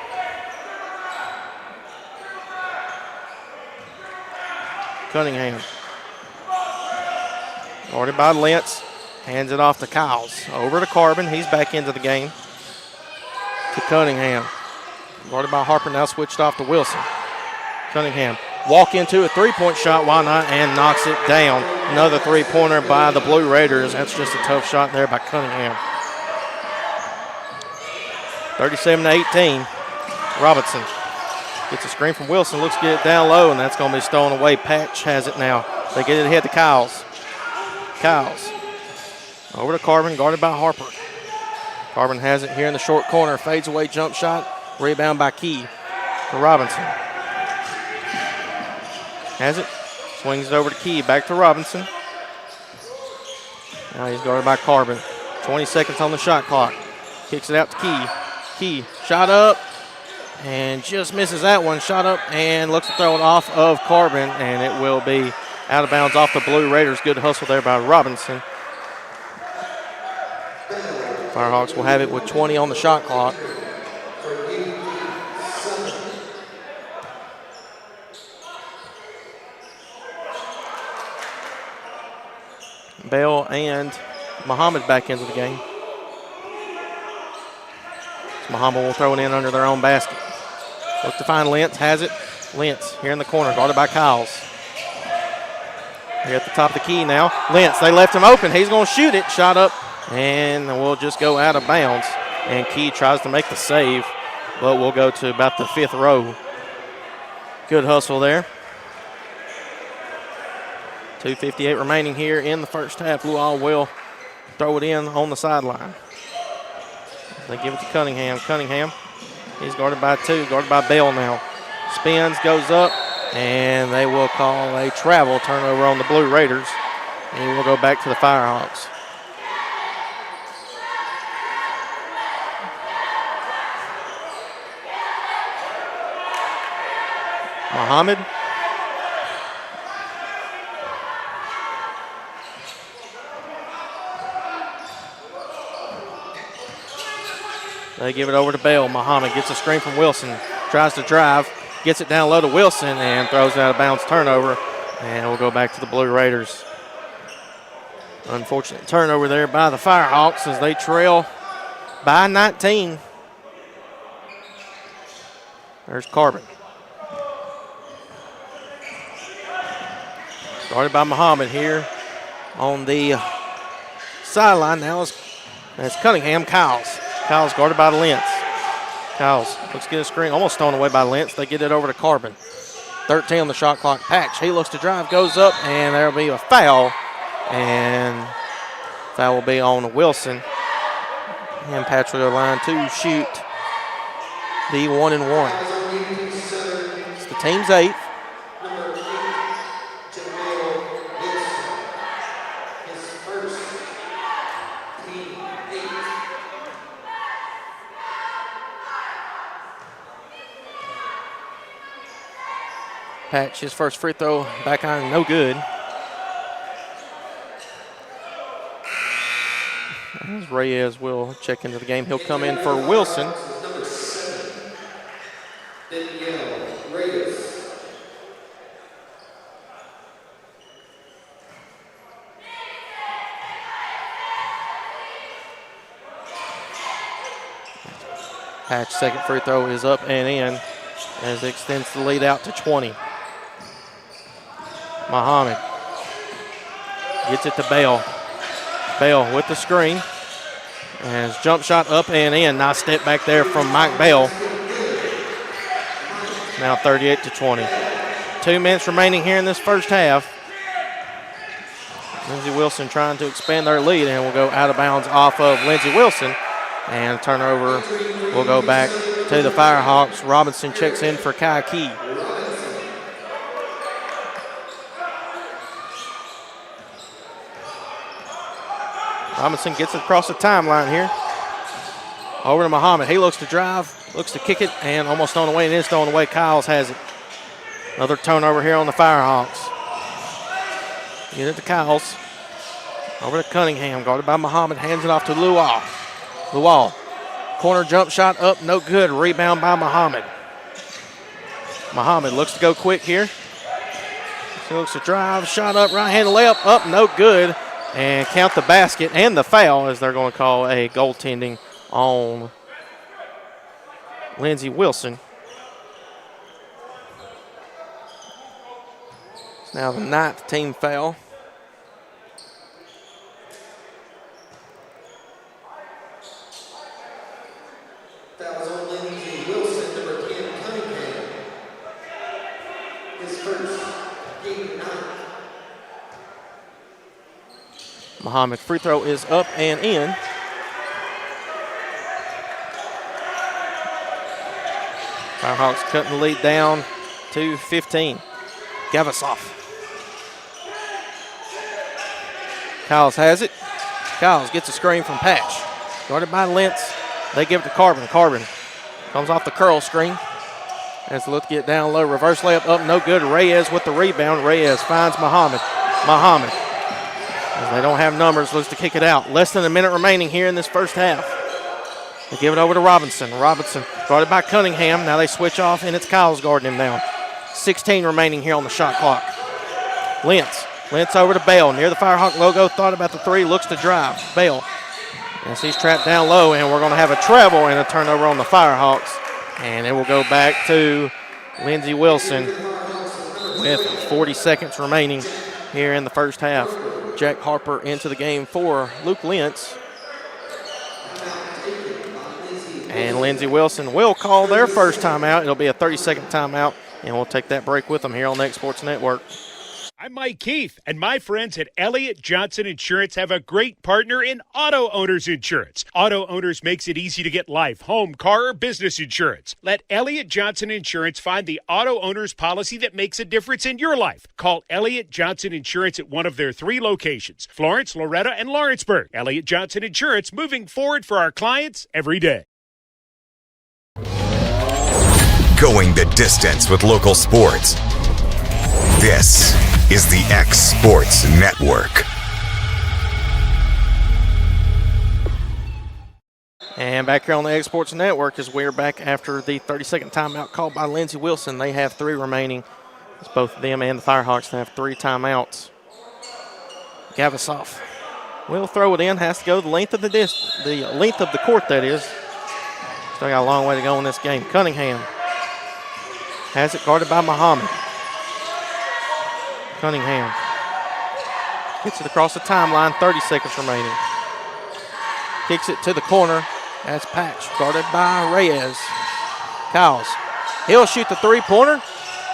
Cunningham. Guarded by Lentz. Hands it off to Kyles. Over to Carbon. He's back into the game. To Cunningham. Guarded by Harper. Now switched off to Wilson. Cunningham. Walk into a three-point shot. Why not? And knocks it down. Another three-pointer by the Blue Raiders. That's just a tough shot there by Cunningham. 37-18. Robinson gets a screen from Wilson. Looks to get it down low, and that's going to be stolen away. Patch has it now. They get it ahead to Kyles. Kyles over to Carbon, guarded by Harper. Carbon has it here in the short corner. Fades away jump shot. Rebound by Key to Robinson. Has it. Swings it over to Key. Back to Robinson. Now he's guarded by Carbon. 20 seconds on the shot clock. Kicks it out to Key. Key shot up and just misses that one. Shot up and looks to throw it off of Carbon, and it will be out of bounds off the Blue Raiders. Good hustle there by Robinson. Firehawks will have it with 20 on the shot clock. Bell and Muhammad back into the game. Muhammad will throw it in under their own basket. Look to find Lentz, has it. Lentz here in the corner, guarded by Kyles. Here at the top of the key now. Lentz, they left him open. He's going to shoot it. Shot up, and we'll just go out of bounds. And Key tries to make the save, but we'll go to about the fifth row. Good hustle there. 2:58 remaining here in the first half. Luau will throw it in on the sideline. They give it to Cunningham. Cunningham, he's guarded by two, guarded by Bell now. Spins, goes up, and they will call a travel turnover on the Blue Raiders. And we'll go back to the Firehawks. Muhammad. They give it over to Bell. Muhammad gets a screen from Wilson. Tries to drive. Gets it down low to Wilson and throws it out of bounds turnover. And we'll go back to the Blue Raiders. Unfortunate turnover there by the Firehawks as they trail by 19. There's Carbon. Started by Muhammad here on the sideline. Now it's Cunningham. Kyles guarded by Lentz. Kyles looks to get a screen, almost thrown away by Lentz. They get it over to Carbon. 13 on the shot clock. Patch, he looks to drive, goes up, and there'll be a foul. And foul will be on Wilson. And Patch will go line to shoot the 1-and-1. It's the team's 8th. Patch, his first free throw, back iron, no good. As Reyes will check into the game. He'll come in for Wilson. Patch, second free throw is up and in as it extends the lead out to 20. Muhammad gets it to Bell. Bell with the screen. And his jump shot up and in. Nice step back there from Mike Bell. Now 38-20. 2 minutes remaining here in this first half. Lindsey Wilson trying to expand their lead, and will go out of bounds off of Lindsey Wilson. And turnover will go back to the Firehawks. Robinson checks in for Kai Key. Robinson gets it across the timeline here. Over to Muhammad. He looks to drive, looks to kick it, and almost thrown away, and is thrown away. Kyles has it. Another turnover here on the Firehawks. Get it to Kyles. Over to Cunningham, guarded by Muhammad. Hands it off to Luau. Corner jump shot up, no good. Rebound by Muhammad. Muhammad looks to go quick here. He looks to drive, shot up, right-handed layup, up, no good. And count the basket and the foul, as they're going to call a goaltending on Lindsey Wilson. It's now the 9th team foul. Fouls on Lindsey Wilson, number 10, Cunningham. His first, game 9. Muhammad free throw is up and in. Firehawks cutting the lead down to 15. Gavasoff. Kyles has it. Kyles gets a screen from Patch. Guarded by Lentz. They give it to Carbon. Carbon comes off the curl screen. As they look to get down low. Reverse layup up, no good. Reyes with the rebound. Reyes finds Muhammad. Muhammad, as they don't have numbers, looks to kick it out. Less than a minute remaining here in this first half. They give it over to Robinson. Robinson guarded by Cunningham. Now they switch off, and it's Kyles guarding him now. 16 remaining here on the shot clock. Lentz over to Bell. Near the Firehawk logo, thought about the three, looks to drive. Bell, as he's trapped down low, and we're going to have a travel and a turnover on the Firehawks. And it will go back to Lindsey Wilson with 40 seconds remaining here in the first half. Jack Harper into the game for Luke Lentz. And Lindsey Wilson will call their first timeout. It'll be a 30-second timeout, and we'll take that break with them here on the X Sports Network. I'm Mike Keith, and my friends at Elliott Johnson Insurance have a great partner in Auto Owners Insurance. Auto Owners makes it easy to get life, home, car, or business insurance. Let Elliott Johnson Insurance find the Auto Owners policy that makes a difference in your life. Call Elliott Johnson Insurance at one of their 3 locations, Florence, Loretto, and Lawrenceburg. Elliott Johnson Insurance, moving forward for our clients every day. Going the distance with local sports. This is the X Sports Network. And back here on the X Sports Network, as we're back after the 30-second timeout called by Lindsey Wilson. They have 3 remaining. It's both them and the Firehawks. They have 3 timeouts. Gavasoff will throw it in. Has to go the length of the length of the court, that is. Still got a long way to go in this game. Cunningham has it guarded by Muhammad. Cunningham gets it across the timeline, 30 seconds remaining. Kicks it to the corner. That's Patch, guarded by Reyes. Cowles, he'll shoot the three-pointer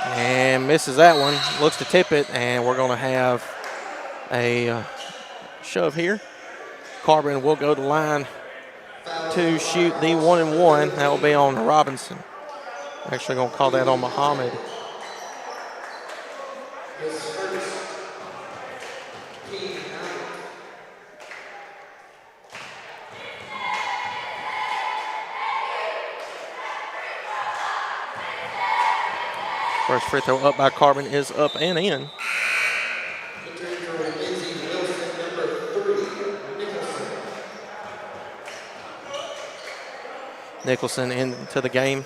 and misses that one. Looks to tip it, and we're going to have a shove here. Carbon will go to line to shoot the 1-and-1. That will be on Robinson. Actually going to call that on Muhammad. First free throw up by Carbon is up and in. Nicholson into the game.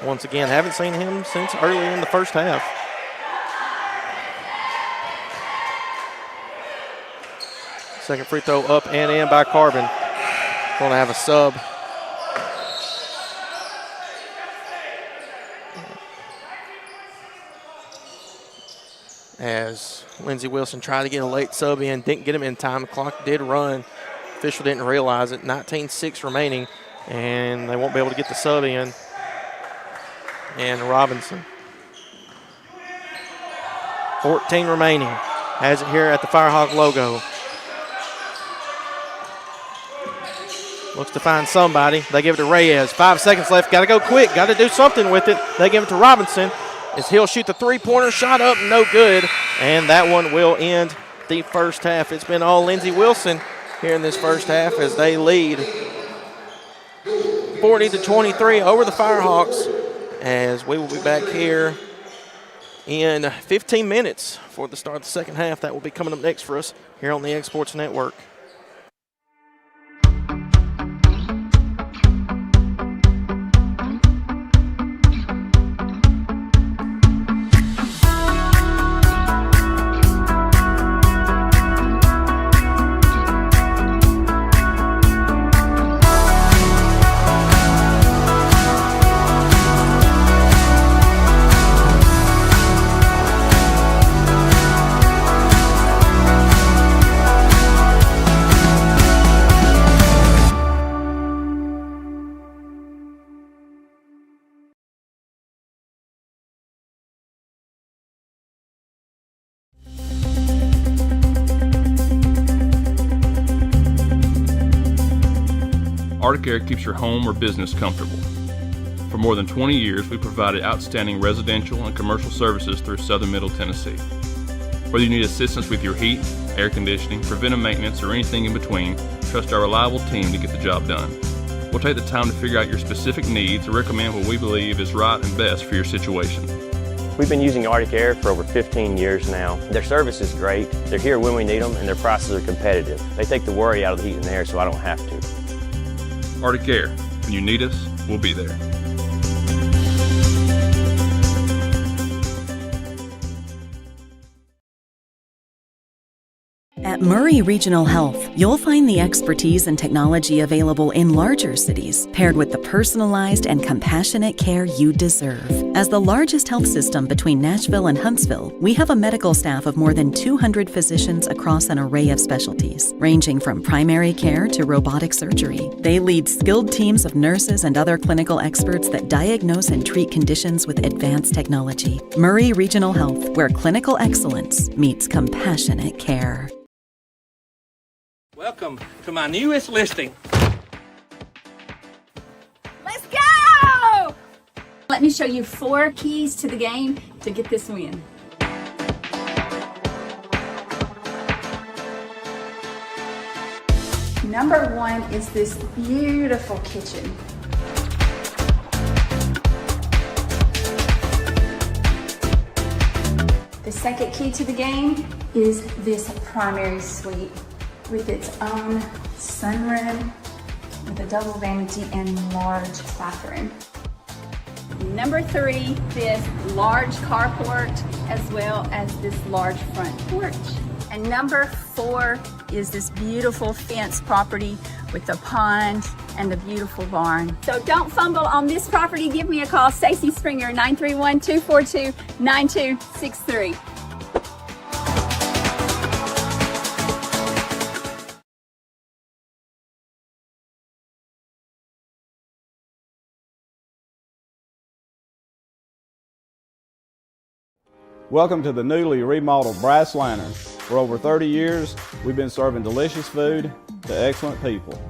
Once again, haven't seen him since early in the first half. Second free throw up and in by Carbon. Going to have a sub. As Lindsey Wilson tried to get a late sub in, didn't get him in time. The clock did run. Official didn't realize it. 19-6 remaining, and they won't be able to get the sub in. And Robinson. 14 remaining. Has it here at the Firehawk logo. Looks to find somebody. They give it to Reyes. 5 seconds left. Got to go quick. Got to do something with it. They give it to Robinson. As he'll shoot the three-pointer, shot up, no good. And that one will end the first half. It's been all Lindsey Wilson here in this first half as they lead 40-23 over the Firehawks. As we will be back here in 15 minutes for the start of the second half. That will be coming up next for us here on the X Sports Network. Arctic Air keeps your home or business comfortable. For more than 20 years, we provided outstanding residential and commercial services through Southern Middle Tennessee. Whether you need assistance with your heat, air conditioning, preventive maintenance, or anything in between, trust our reliable team to get the job done. We'll take the time to figure out your specific needs and recommend what we believe is right and best for your situation. We've been using Arctic Air for over 15 years now. Their service is great, they're here when we need them, and their prices are competitive. They take the worry out of the heat and air so I don't have to. Arctic Air. When you need us, we'll be there. At Murray Regional Health, you'll find the expertise and technology available in larger cities, paired with the personalized and compassionate care you deserve. As the largest health system between Nashville and Huntsville, we have a medical staff of more than 200 physicians across an array of specialties, ranging from primary care to robotic surgery. They lead skilled teams of nurses and other clinical experts that diagnose and treat conditions with advanced technology. Murray Regional Health, where clinical excellence meets compassionate care. Welcome to my newest listing. Let's go! Let me show you 4 keys to the game to get this win. Number 1 is this beautiful kitchen. The second key to the game is this primary suite with its own sunroom, with a double vanity and large bathroom. Number 3, this large carport, as well as this large front porch. And number 4 is this beautiful fence property with the pond and the beautiful barn. So don't fumble on this property. Give me a call, Stacey Springer, 931-242-9263. Welcome to the newly remodeled Brass Lantern. For over 30 years, we've been serving delicious food to excellent people.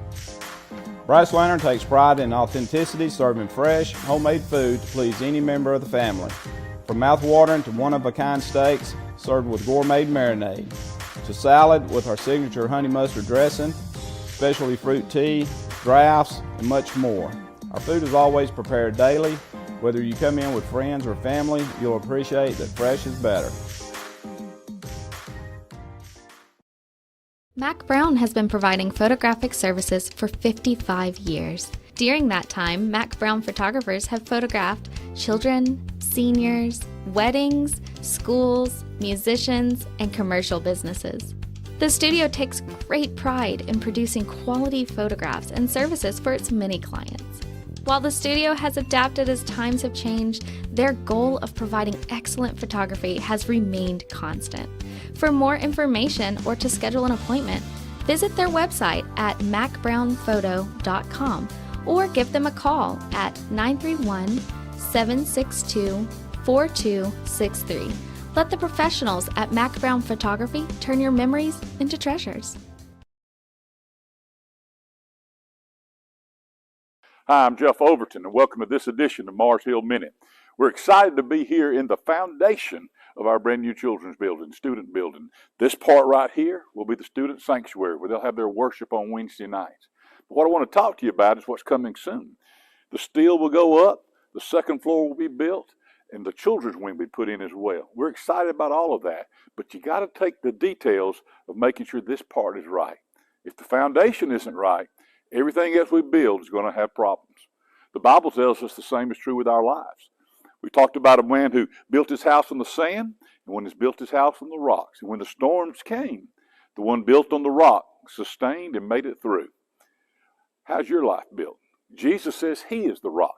Brass Lantern takes pride in authenticity, serving fresh, homemade food to please any member of the family. From mouth-watering to one-of-a-kind steaks served with gourmet marinade, to salad with our signature honey mustard dressing, specialty fruit tea, drafts, and much more. Our food is always prepared daily. Whether you come in with friends or family, you'll appreciate that fresh is better. Mac Brown has been providing photographic services for 55 years. During that time, Mac Brown photographers have photographed children, seniors, weddings, schools, musicians, and commercial businesses. The studio takes great pride in producing quality photographs and services for its many clients. While the studio has adapted as times have changed, their goal of providing excellent photography has remained constant. For more information or to schedule an appointment, visit their website at macbrownphoto.com or give them a call at 931-762-4263. Let the professionals at Mac Brown Photography turn your memories into treasures. Hi, I'm Jeff Overton, and welcome to this edition of Mars Hill Minute. We're excited to be here in the foundation of our brand new children's building, student building. This part right here will be the student sanctuary where they'll have their worship on Wednesday nights. But what I want to talk to you about is what's coming soon. The steel will go up, the second floor will be built, and the children's wing will be put in as well. We're excited about all of that, but you got to take the details of making sure this part is right. If the foundation isn't right, everything else we build is going to have problems. The Bible tells us the same is true with our lives. We talked about a man who built his house on the sand, and one who's built his house on the rocks. And when the storms came, the one built on the rock sustained and made it through. How's your life built? Jesus says he is the rock.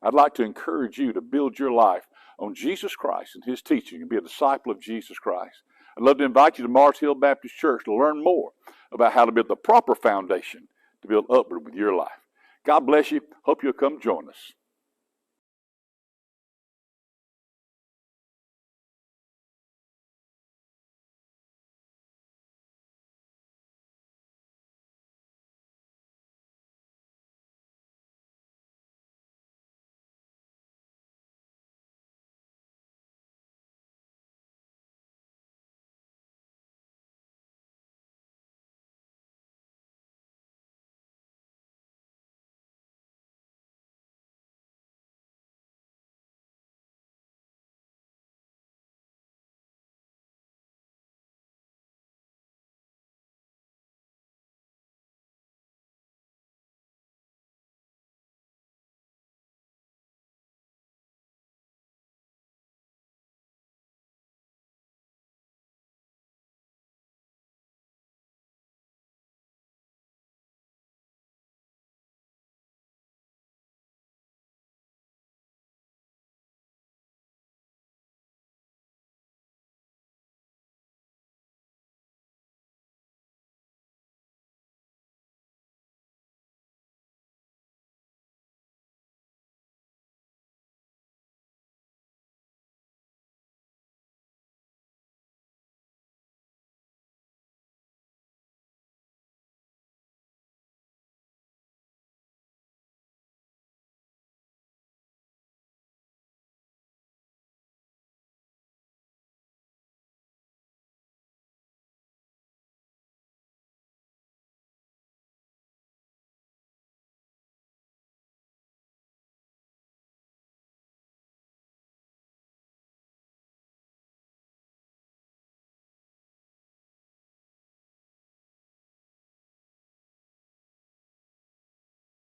I'd like to encourage you to build your life on Jesus Christ and his teaching and be a disciple of Jesus Christ. I'd love to invite you to Mars Hill Baptist Church to learn more about how to build the proper foundation to build upward with your life. God bless you. Hope you'll come join us.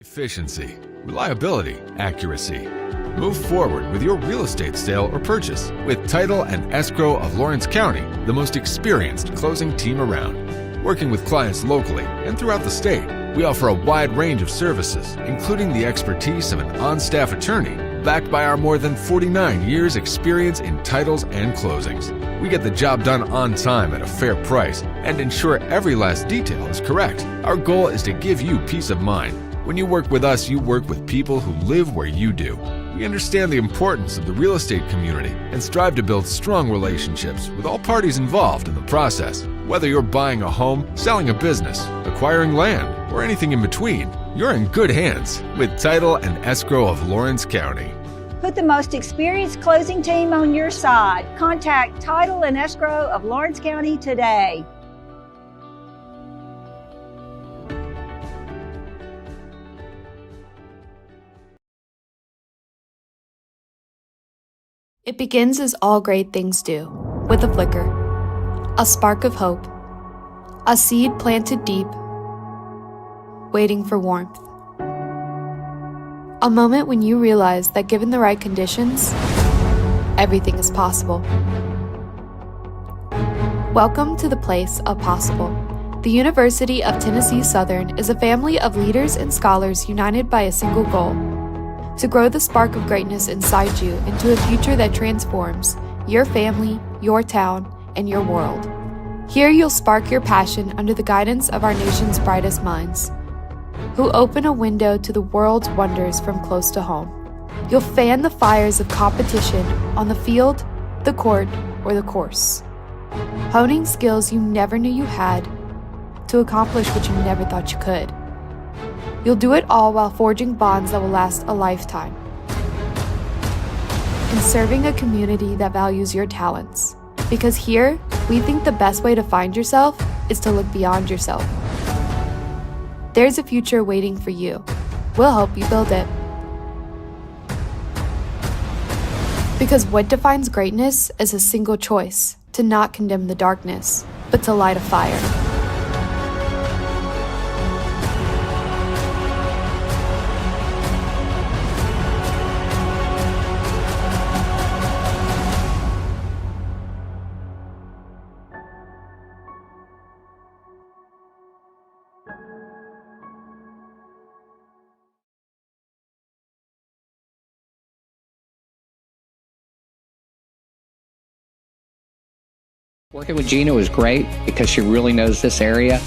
Efficiency, reliability, accuracy. Move forward with your real estate sale or purchase with Title and Escrow of Lawrence County, the most experienced closing team around. Working with clients locally and throughout the state, we offer a wide range of services, including the expertise of an on-staff attorney, backed by our more than 49 years experience in titles and closings. We get the job done on time at a fair price and ensure every last detail is correct. Our goal is to give you peace of mind. When you work with us, you work with people who live where you do. We understand the importance of the real estate community and strive to build strong relationships with all parties involved in the process. Whether you're buying a home, selling a business, acquiring land, or anything in between, you're in good hands with Title and Escrow of Lawrence County. Put the most experienced closing team on your side. Contact Title and Escrow of Lawrence County today. It begins as all great things do, with a flicker, a spark of hope, a seed planted deep, waiting for warmth. A moment when you realize that given the right conditions, everything is possible. Welcome to the place of possible. The University of Tennessee Southern is a family of leaders and scholars united by a single goal: to grow the spark of greatness inside you into a future that transforms your family, your town, and your world. Here you'll spark your passion under the guidance of our nation's brightest minds, who open a window to the world's wonders from close to home. You'll fan the fires of competition on the field, the court, or the course, honing skills you never knew you had to accomplish what you never thought you could. You'll do it all while forging bonds that will last a lifetime, and serving a community that values your talents. Because here, we think the best way to find yourself is to look beyond yourself. There's a future waiting for you. We'll help you build it. Because what defines greatness is a single choice: to not condemn the darkness, but to light a fire. Working with Gina was great because she really knows this area.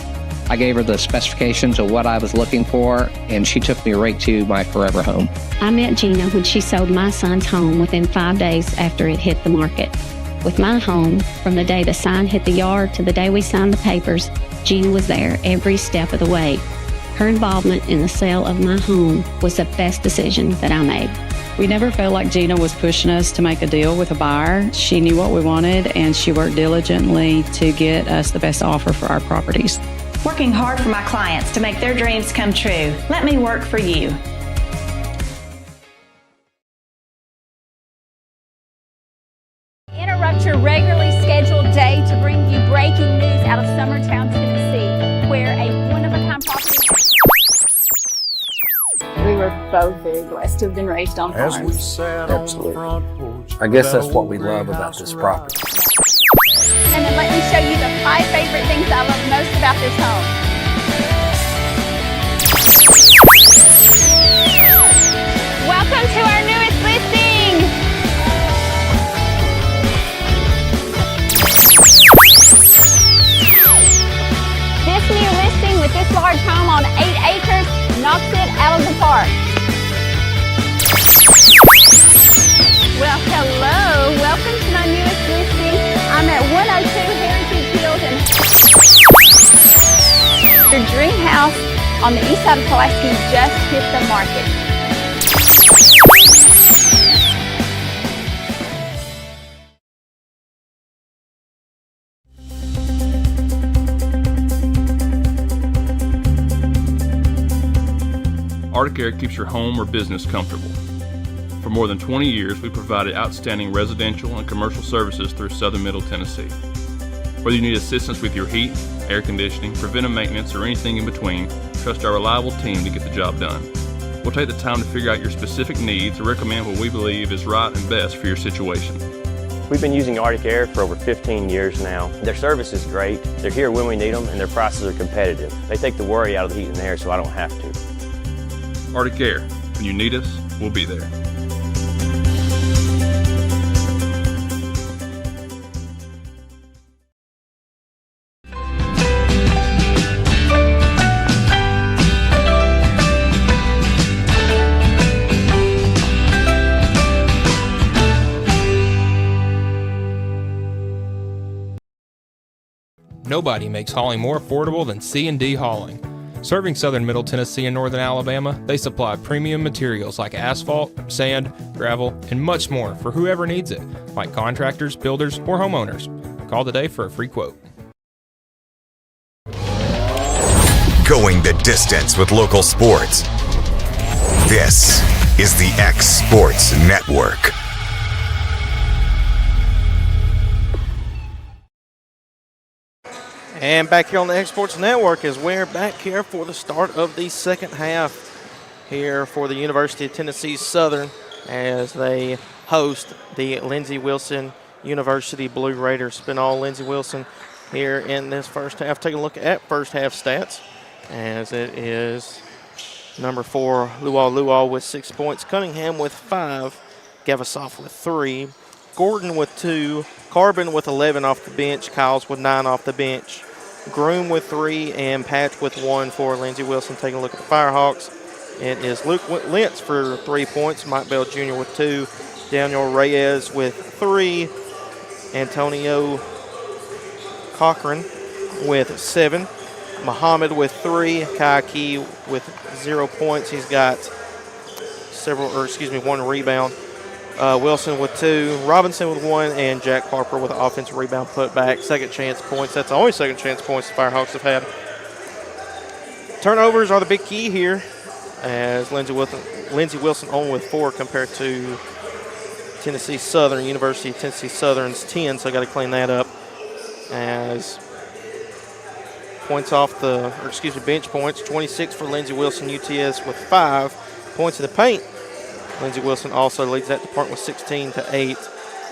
I gave her the specifications of what I was looking for, and she took me right to my forever home. I met Gina when she sold my son's home within 5 days after it hit the market. With my home, from the day the sign hit the yard to the day we signed the papers, Gina was there every step of the way. Her involvement in the sale of my home was the best decision that I made. We never felt like Gina was pushing us to make a deal with a buyer. She knew what we wanted, and she worked diligently to get us the best offer for our properties. Working hard for my clients to make their dreams come true. Let me work for you. Interrupt your regularly scheduled day to bring you breaking news out of Summertown, Tennessee, where a one-of-a-kind property... We were both very blessed to have been raised on farms. Absolutely. I guess that's what we love about this property. And then let me show you the 5 favorite things I love most about this home. Welcome to our newest listing. This new listing with this large home on 8 acres knocks it out of the park. Well, hello. Welcome to my newest listing. I'm at 102 Heritage Hills and your dream house on the east side of Pulaski just hit the market. ArcticAir keeps your home or business comfortable. For more than 20 years, we provided outstanding residential and commercial services through southern Middle Tennessee. Whether you need assistance with your heat, air conditioning, preventive maintenance, or anything in between, trust our reliable team to get the job done. We'll take the time to figure out your specific needs and recommend what we believe is right and best for your situation. We've been using Arctic Air for over 15 years now. Their service is great. They're here when we need them, and their prices are competitive. They take the worry out of the heat and air, so I don't have to. Arctic Air. When you need us, we'll be there. Nobody makes hauling more affordable than C&D Hauling. Serving southern Middle Tennessee and northern Alabama, they supply premium materials like asphalt, sand, gravel, and much more for whoever needs it, like contractors, builders, or homeowners. Call today for a free quote. Going the distance with local sports. This is the X Sports Network. And back here on the X Sports Network as we're back here for the start of the second half here for the University of Tennessee Southern as they host the Lindsey Wilson University Blue Raiders. It's been all Lindsey Wilson here in this first half. Take a look at first half stats as it is number 4, Luau with 6 points, Cunningham with 5, Gavisoff with 3, Gordon with 2, Carbon with 11 off the bench, Kyles with 9 off the bench, Groom with 3, and Patch with 1 for Lindsey Wilson. Taking a look at the Firehawks, it is Luke Lentz for 3 points, Mike Bell Jr. with 2, Daniel Reyes with 3, Antonio Cochran with 7, Muhammad with 3, Kai Key with 0 points. He's got 1 rebound. Wilson with 2, Robinson with 1, and Jack Harper with an offensive rebound putback. Second chance points. That's the only second chance points the Firehawks have had. Turnovers are the big key here as Lindsey Wilson on with 4 compared to Tennessee Southern. University of Tennessee Southern's 10, so I got to clean that up. As bench points, 26 for Lindsey Wilson, UTS with 5 points in the paint. Lindsey Wilson also leads that department with 16 to 8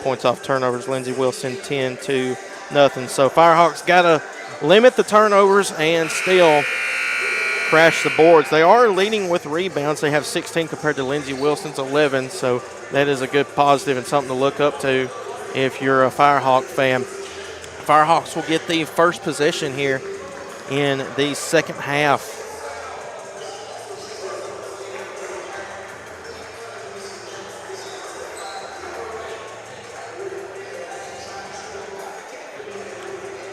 points off turnovers. Lindsey Wilson 10 to nothing. So Firehawks got to limit the turnovers and still crash the boards. They are leading with rebounds. They have 16 compared to Lindsey Wilson's 11. So that is a good positive and something to look up to if you're a Firehawk fan. Firehawks will get the first possession here in the second half.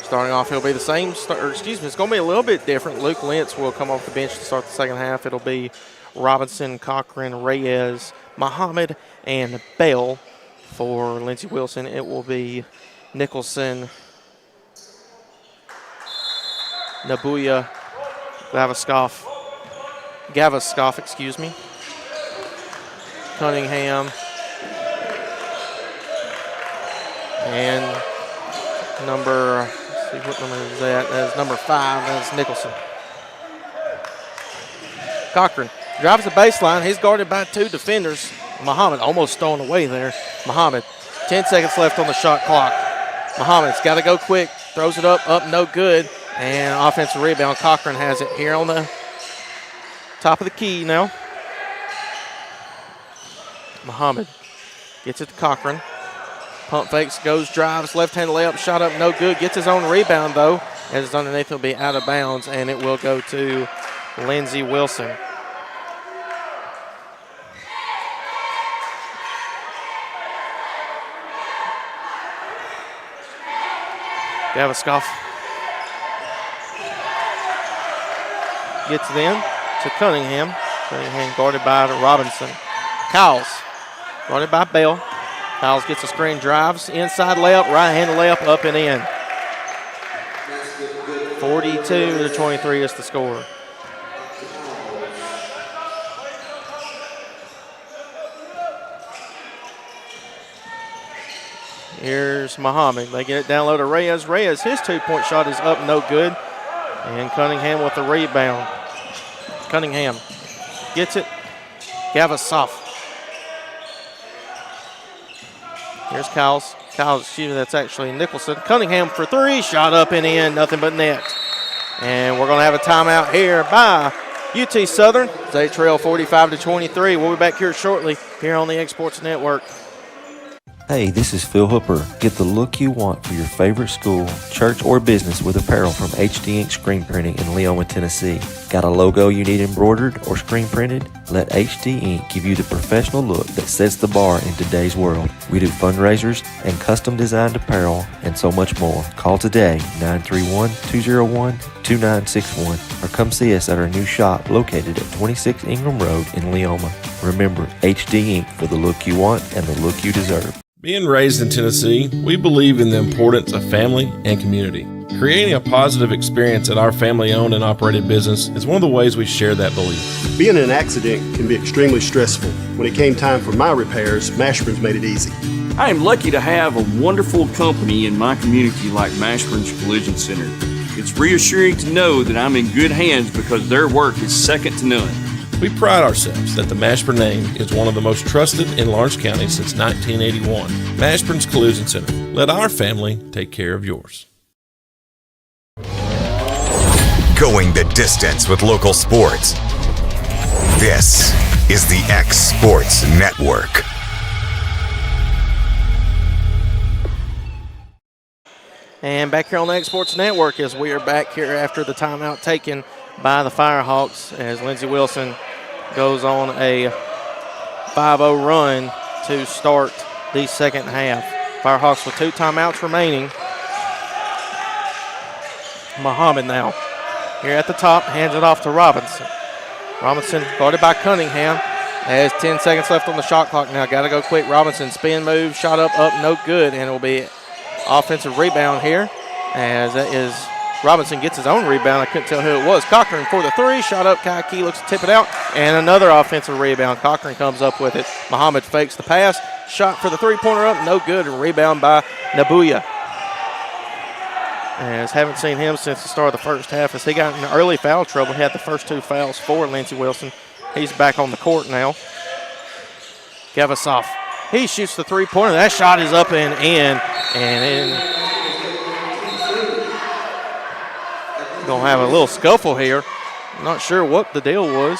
Starting off, it'll be the same, it's going to be a little bit different. Luke Lentz will come off the bench to start the second half. It'll be Robinson, Cochran, Reyes, Muhammad, and Bell. For Lindsey Wilson, it will be Nicholson, Nabuya, Gavisoff, Cunningham, and what number is that? That is number 5. That's Nicholson. Cochran drives the baseline. He's guarded by 2 defenders. Muhammad almost stolen away there. Muhammad, 10 seconds left on the shot clock. Muhammad's got to go quick. Throws it up, no good. And offensive rebound. Cochran has it here on the top of the key now. Muhammad gets it to Cochran. Pump fakes, goes, drives, left-handed layup, shot up, no good. Gets his own rebound, though, as it's underneath. It'll be out of bounds, and it will go to Lindsey Wilson. Gavisoff gets it in to Cunningham. Cunningham guarded by Robinson. Cowles guarded by Bell. Cowles gets a screen, drives, inside layup, right-handed layup, up and in. 42-23 is the score. Here's Muhammad. They get it down low to Reyes. Reyes, his 2-point shot is up, no good. And Cunningham with the rebound. Cunningham gets it, Gavasoff. Here's Kyle's. That's actually Nicholson. Cunningham for three. Shot up and in. Nothing but net. And we're going to have a timeout here by UT Southern. They trail 45-23. We'll be back here shortly here on the X Sports Network. Hey, this is Phil Hooper. Get the look you want for your favorite school, church, or business with apparel from HD Ink Screen Printing in Leoma, Tennessee. Got a logo you need embroidered or screen printed? Let HD Ink give you the professional look that sets the bar in today's world. We do fundraisers and custom designed apparel and so much more. Call today, 931-201-2961, or come see us at our new shop located at 26 Ingram Road in Leoma. Remember, HD Ink for the look you want and the look you deserve. Being raised in Tennessee, we believe in the importance of family and community. Creating a positive experience at our family-owned and operated business is one of the ways we share that belief. Being in an accident can be extremely stressful. When it came time for my repairs, Mashburn's made it easy. I am lucky to have a wonderful company in my community like Mashburn's Collision Center. It's reassuring to know that I'm in good hands because their work is second to none. We pride ourselves that the Mashburn name is one of the most trusted in Lawrence County since 1981. Mashburn's Collision Center. Let our family take care of yours. Going the distance with local sports. This is the X Sports Network. And back here on the X Sports Network as we are back here after the timeout taken by the Firehawks as Lindsey Wilson goes on a 5-0 run to start the second half. Firehawks with 2 timeouts remaining. Muhammad now here at the top, hands it off to Robinson. Robinson guarded by Cunningham. Has 10 seconds left on the shot clock now. Got to go quick. Robinson spin move, shot up, no good, and it will be offensive rebound here as that is Robinson gets his own rebound. I couldn't tell who it was. Cochran for the 3. Shot up. Kai Key looks to tip it out. And another offensive rebound. Cochran comes up with it. Muhammad fakes the pass. Shot for the 3-pointer up. No good. Rebound by Nabuya. As haven't seen him since the start of the first half as he got in early foul trouble. He had the first 2 fouls for Lindsey Wilson. He's back on the court now. Gavasoff. He shoots the 3-pointer. That shot is up and in. Gonna have a little scuffle here. I'm not sure what the deal was.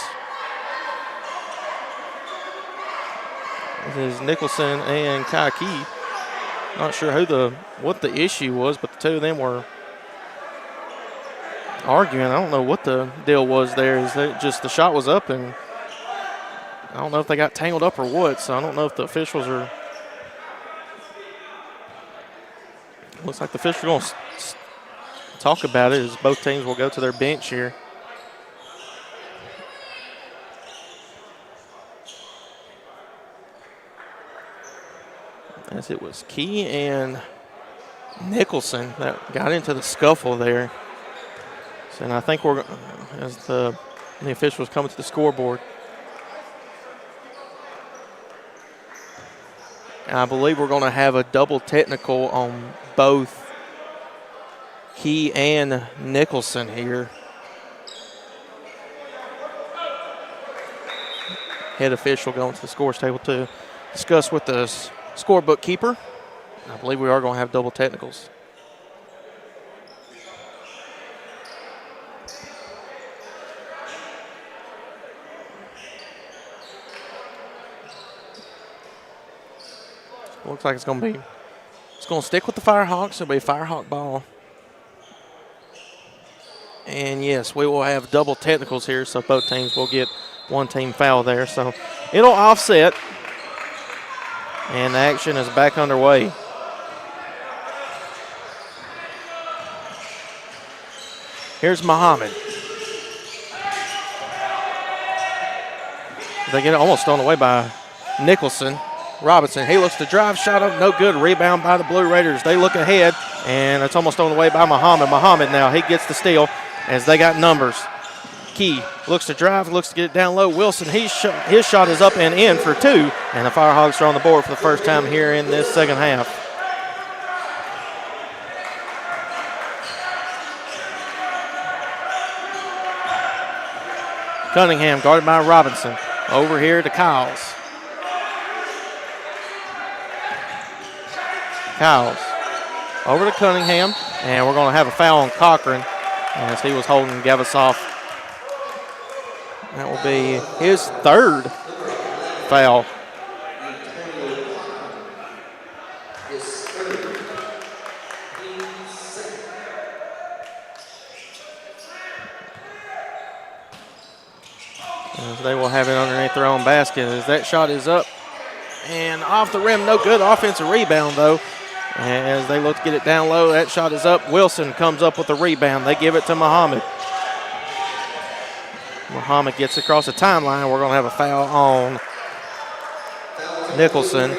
This is Nicholson and Kai Key. Not sure what the issue was, but the two of them were arguing. I don't know what the deal was there. Is that just the shot was up and I don't know if they got tangled up or what, so I don't know if the officials are. Looks like the officials are going to talk about it as both teams will go to their bench here. As it was Key and Nicholson that got into the scuffle there. So, and I think we're, as the officials coming to the scoreboard. I believe we're going to have a double technical on both Key and Nicholson here. Head official going to the scores table to discuss with the scorebook keeper. I believe we are going to have double technicals. Looks like it's going to stick with the Firehawks. It'll be a Firehawk ball. And yes, we will have double technicals here, so both teams will get one team foul there. So it'll offset. And the action is back underway. Here's Muhammad. They get it almost thrown away by Nicholson. Robinson, he looks to drive, shot up, no good. Rebound by the Blue Raiders. They look ahead, and it's almost thrown away by Muhammad. Muhammad now, he gets the steal as they got numbers. Key looks to drive, looks to get it down low. Wilson, his shot is up and in for 2, and the Firehawks are on the board for the first time here in this second half. Cunningham guarded by Robinson. Over here to Kyles. Kyles over to Cunningham, and we're going to have a foul on Cochran as he was holding Gavisoff. That will be his third foul. As they will have it underneath their own basket as that shot is up and off the rim. No good. Offensive rebound, though. As they look to get it down low, that shot is up. Wilson comes up with the rebound. They give it to Muhammad. Muhammad gets across the timeline. We're going to have a foul on Nicholson.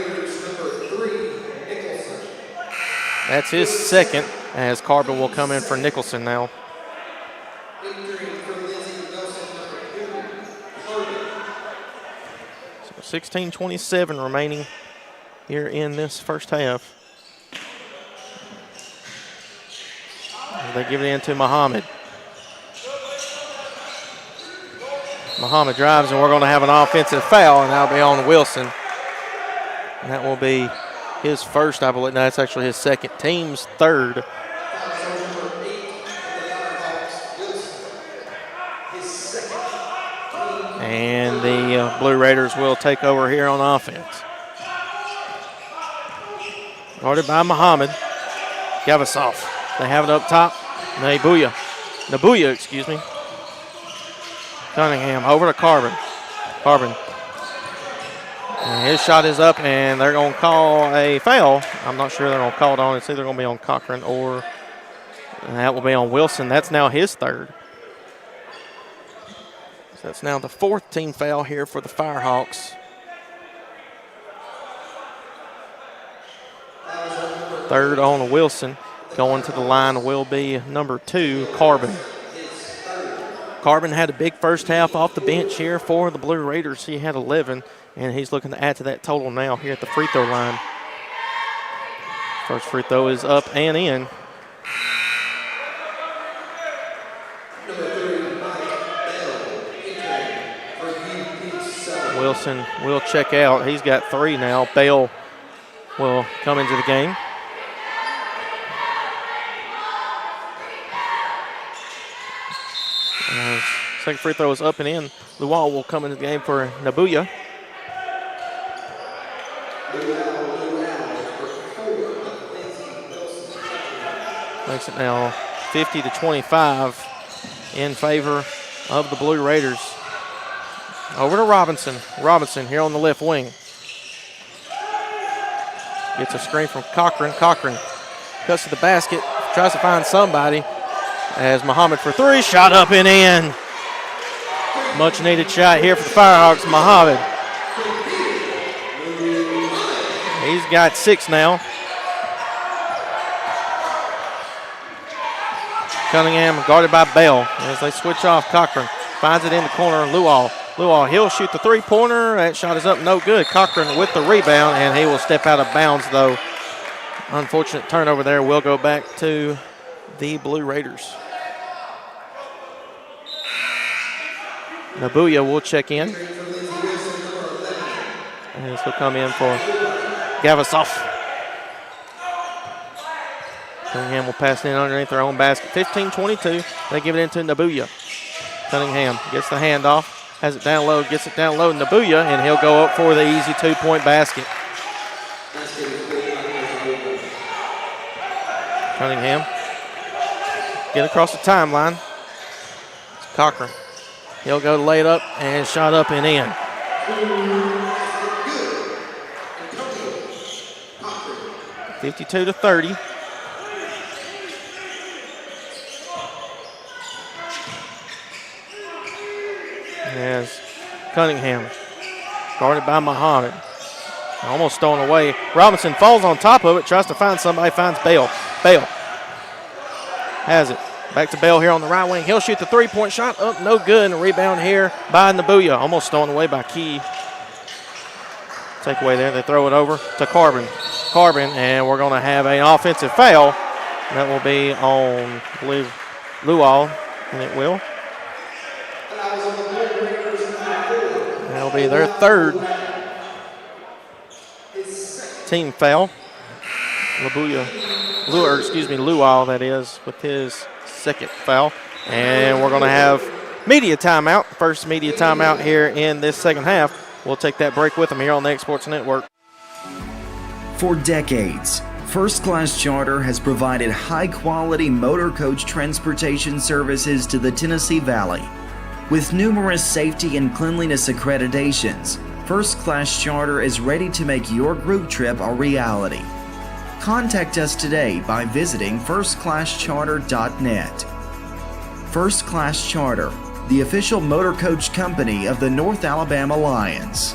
That's his second, as Carbon will come in for Nicholson now. So 16:27 remaining here in this first half. They give it in to Muhammad. Muhammad drives, and we're going to have an offensive foul, and that'll be on Wilson. And that will be his first, I believe. No, that's actually his second. Team's third. And the Blue Raiders will take over here on offense. Guarded by Muhammad. Gavisoff. They have it up top. Nabuya, excuse me. Cunningham over to Carbon. And his shot is up, and they're going to call a foul. I'm not sure they're going to call it on. It's either going to be on Cochran or that will be on Wilson. That's now his third. So that's now the fourth team foul here for the Firehawks. Third on Wilson. Going to the line will be number 2, Carbon. Carbon had a big first half off the bench here for the Blue Raiders. He had 11, and he's looking to add to that total now here at the free throw line. First free throw is up and in. Wilson will check out. He's got 3 now. Bale will come into the game. Second free throw is up and in. Luau will come into the game for Nabuya. Makes it now 50-25 in favor of the Blue Raiders. Over to Robinson. Robinson here on the left wing. Gets a screen from Cochran. Cochran cuts to the basket, tries to find somebody. As Muhammad for 3, shot up and in. Much needed shot here for the Firehawks. Muhammad. He's got 6 now. Cunningham guarded by Bell as they switch off. Cochran finds it in the corner. Luau, he'll shoot the 3-pointer. That shot is up, no good. Cochran with the rebound, and he will step out of bounds, though. Unfortunate turnover there. Will go back to the Blue Raiders. Nabuya will check in. And this will come in for Gavisoff. Cunningham will pass it in underneath their own basket. 15-22. They give it into Nabuya. Cunningham gets the handoff, has it down low, gets it down low. Nabuya, and he'll go up for the easy 2-point basket. Cunningham. Get across the timeline. It's Cochran. He'll go to lay it up and shot up and in. – 52-30. As Cunningham guarded by Muhammad. Almost stolen away. Robinson falls on top of it, tries to find somebody, finds Bale. Bale has it. Back to Bell here on the right wing. He'll shoot the 3-point shot. Up, no good. And a rebound here by Nabuya. Almost stolen away by Key. Takeaway there. They throw it over to Carbon. And we're going to have an offensive foul. That will be on, I believe, Luau, and it will. That'll That'll be their third team foul. Luau, that is, with his second foul. And we're going to have media timeout, first media timeout here in this second half. We'll take that break with them here on the X Sports Network. For decades, First Class Charter has provided high-quality motor coach transportation services to the Tennessee Valley. With numerous safety and cleanliness accreditations, First Class Charter is ready to make your group trip a reality. Contact us today by visiting firstclasscharter.net. First Class Charter, the official motor coach company of the North Alabama Lions.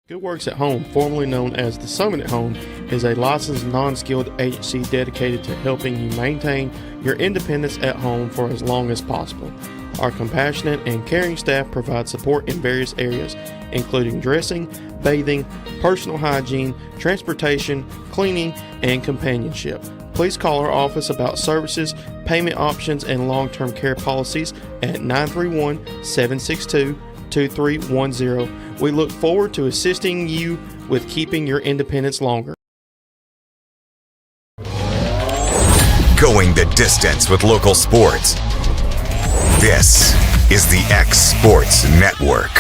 Good Works at Home, formerly known as The Summit at Home, is a licensed non-skilled agency dedicated to helping you maintain your independence at home for as long as possible. Our compassionate and caring staff provide support in various areas, including dressing, bathing, personal hygiene, transportation, cleaning, and companionship. Please call our office about services, payment options, and long-term care policies at 931-762-2310. We look forward to assisting you with keeping your independence longer. Going the distance with local sports. This is the X Sports Network.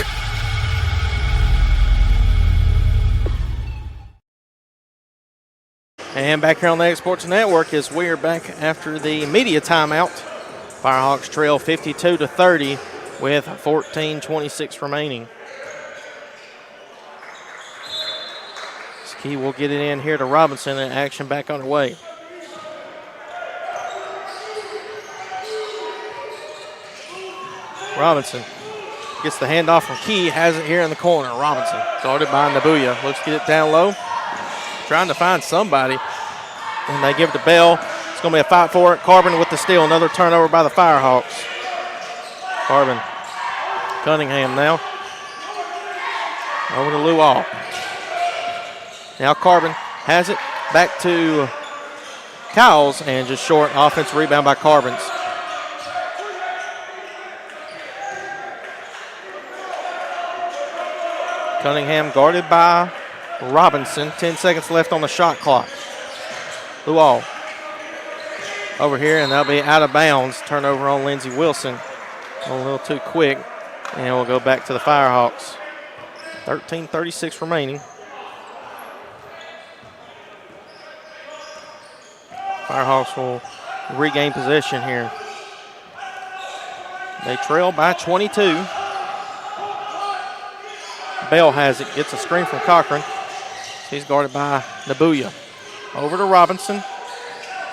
And back here on the X Sports Network as we are back after the media timeout. Firehawks trail 52-30 with 14:26 remaining. Ski will get it in here to Robinson, and action back underway. Robinson gets the handoff from Key, has it here in the corner. Robinson guarded by Nabuya. Looks to get it down low. Trying to find somebody. And they give it to Bell. It's going to be a fight for it. Carbon with the steal. Another turnover by the Firehawks. Carbon. Cunningham now. Over to Luau. Now Carbon has it. Back to Cowles, and just short. Offensive rebound by Carbons. Cunningham guarded by Robinson. 10 seconds left on the shot clock. Luau over here, and that'll be out of bounds. Turnover on Lindsey Wilson. A little too quick, and we'll go back to the Firehawks. 13:36 remaining. Firehawks will regain possession here. They trail by 22. Bell has it, gets a screen from Cochran. He's guarded by Nabuya. Over to Robinson.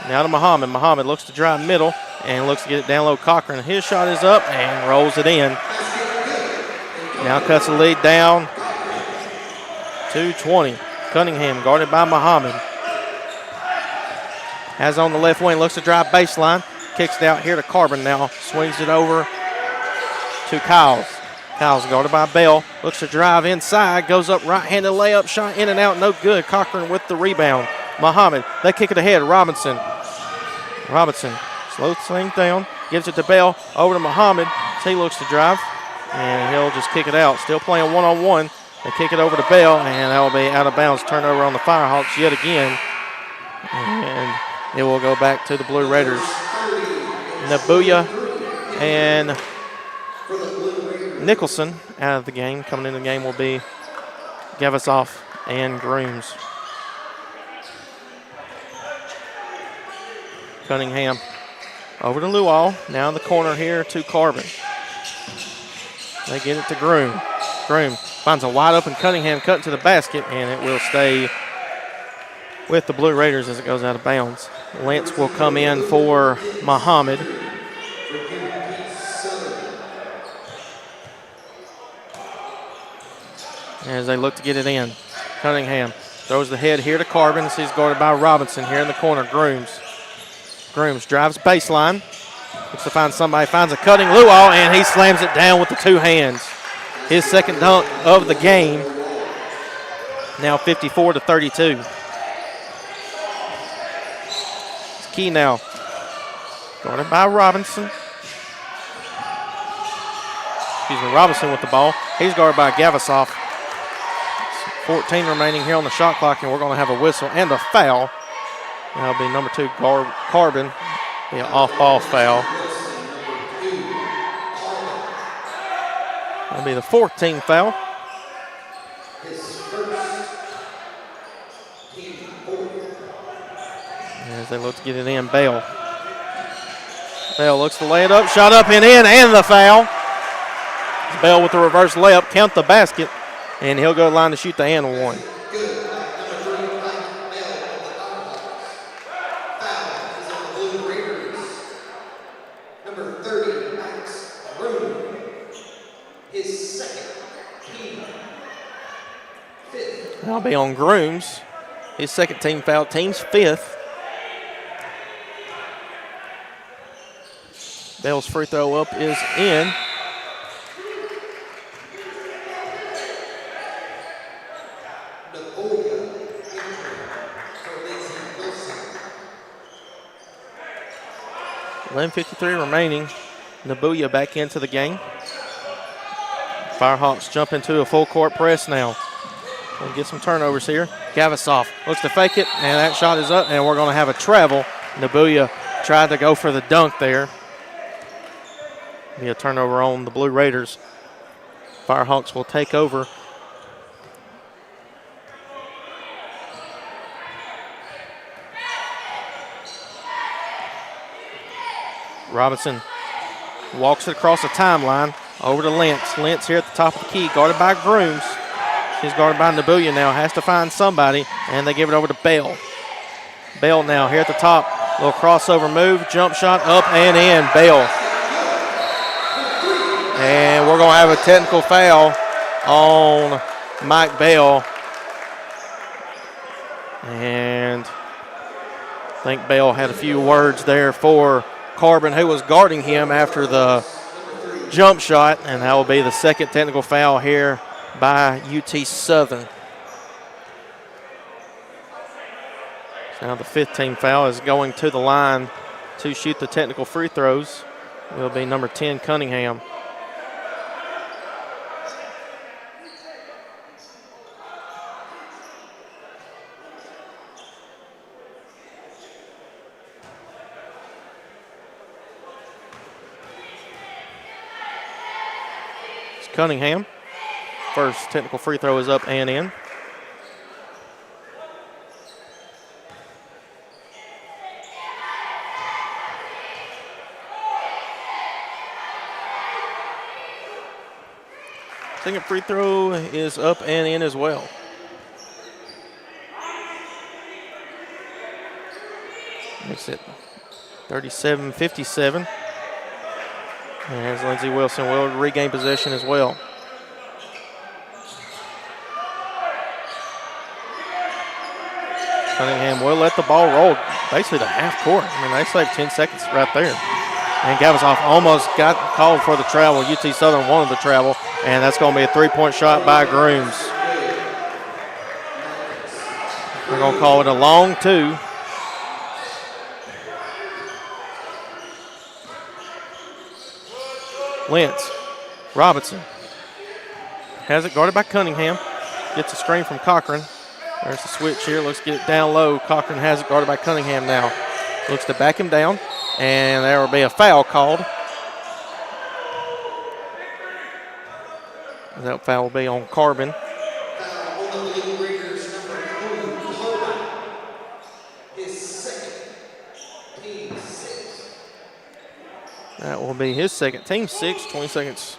Now to Muhammad. Muhammad looks to drive middle and looks to get it down low. Cochran, his shot is up and rolls it in. Now cuts the lead down to 20. Cunningham guarded by Muhammad. Has on the left wing, looks to drive baseline. Kicks it out here to Carbon now. Swings it over to Cowles. Cowles guarded by Bell. Looks to drive inside. Goes up right-handed layup. Shot in and out. No good. Cochran with the rebound. Muhammad. They kick it ahead. Robinson. Robinson slows things down. Gives it to Bell. Over to Muhammad. He looks to drive. And he'll just kick it out. Still playing one-on-one. They kick it over to Bell. And that will be out of bounds. Turnover on the Firehawks yet again. And it will go back to the Blue Raiders. Nabuya and Nicholson out of the game. Coming into the game will be Gavisoff and Grooms. Cunningham over to Luau. Now in the corner here to Carbon. They get it to Groom. Groom finds a wide open Cunningham cut to the basket, and it will stay with the Blue Raiders as it goes out of bounds. Lentz will come in for Muhammad. As they look to get it in. Cunningham throws the head here to Carbon. He's guarded by Robinson here in the corner. Grooms. Grooms drives baseline. Looks to find somebody. Finds a cutting Luau, and he slams it down with the two hands. His second dunk of the game. Now 54-32. Key now. Guarded by Robinson. Robinson with the ball. He's guarded by Gavisoff. 14 remaining here on the shot clock, and we're going to have a whistle and a foul. That'll be number 2, Carbon. Be an off-ball foul. That'll be the 14th foul. As they look to get it in, Bell. Bell looks to lay it up, shot up and in, and the foul. Bell with the reverse layup, count the basket, and he'll go to the line to shoot the and one. That'll be on Grooms. His second team foul, team's 5th. Bell's free throw up is in. $11:53 remaining. Nabuya back into the game. Firehawks jump into a full court press now. We'll get some turnovers here. Gavisoff looks to fake it, and that shot is up, and we're going to have a travel. Nabuya tried to go for the dunk there. Be a turnover on the Blue Raiders. Firehawks will take over. Robinson walks it across the timeline over to Lentz. Lentz here at the top of the key, guarded by Grooms. He's guarded by Nabuya now, has to find somebody, and they give it over to Bell. Bell now here at the top, little crossover move, jump shot up and in, Bell. And we're going to have a technical foul on Mike Bell. And I think Bell had a few words there for Carbon, who was guarding him after the jump shot, and that will be the second technical foul here by UT Southern. So now the 15th foul is going to the line to shoot the technical free throws. It will be number 10, Cunningham. Cunningham. First technical free throw is up and in. Second free throw is up and in as well. Makes it 37-57. As Lindsey Wilson will regain possession as well. Cunningham will let the ball roll basically to half court. I mean, they saved 10 seconds right there. And Gavisoff almost got called for the travel. UT Southern wanted the travel, and that's going to be a three-point shot by Grooms. We're going to call it a long two. Lentz, Robinson has it guarded by Cunningham. Gets a screen from Cochran. There's the switch here. Let's get it down low. Cochran has it guarded by Cunningham now. Looks to back him down, and there will be a foul called. That foul will be on Carbon. That will be his second. Team 6, 20 seconds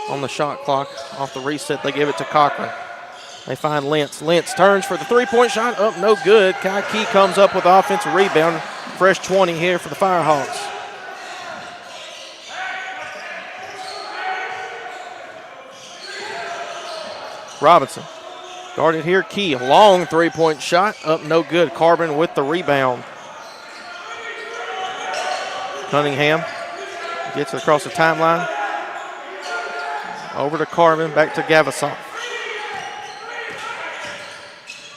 on the shot clock. Off the reset, they give it to Cochran. They find Lentz. Lentz turns for the three-point shot. Up, no good. Kai Key comes up with the offensive rebound. Fresh 20 here for the Firehawks. Robinson guarded here. Key, a long three-point shot. Up, no good. Carbon with the rebound. Cunningham gets it across the timeline. Over to Carbon, back to Gavisoff.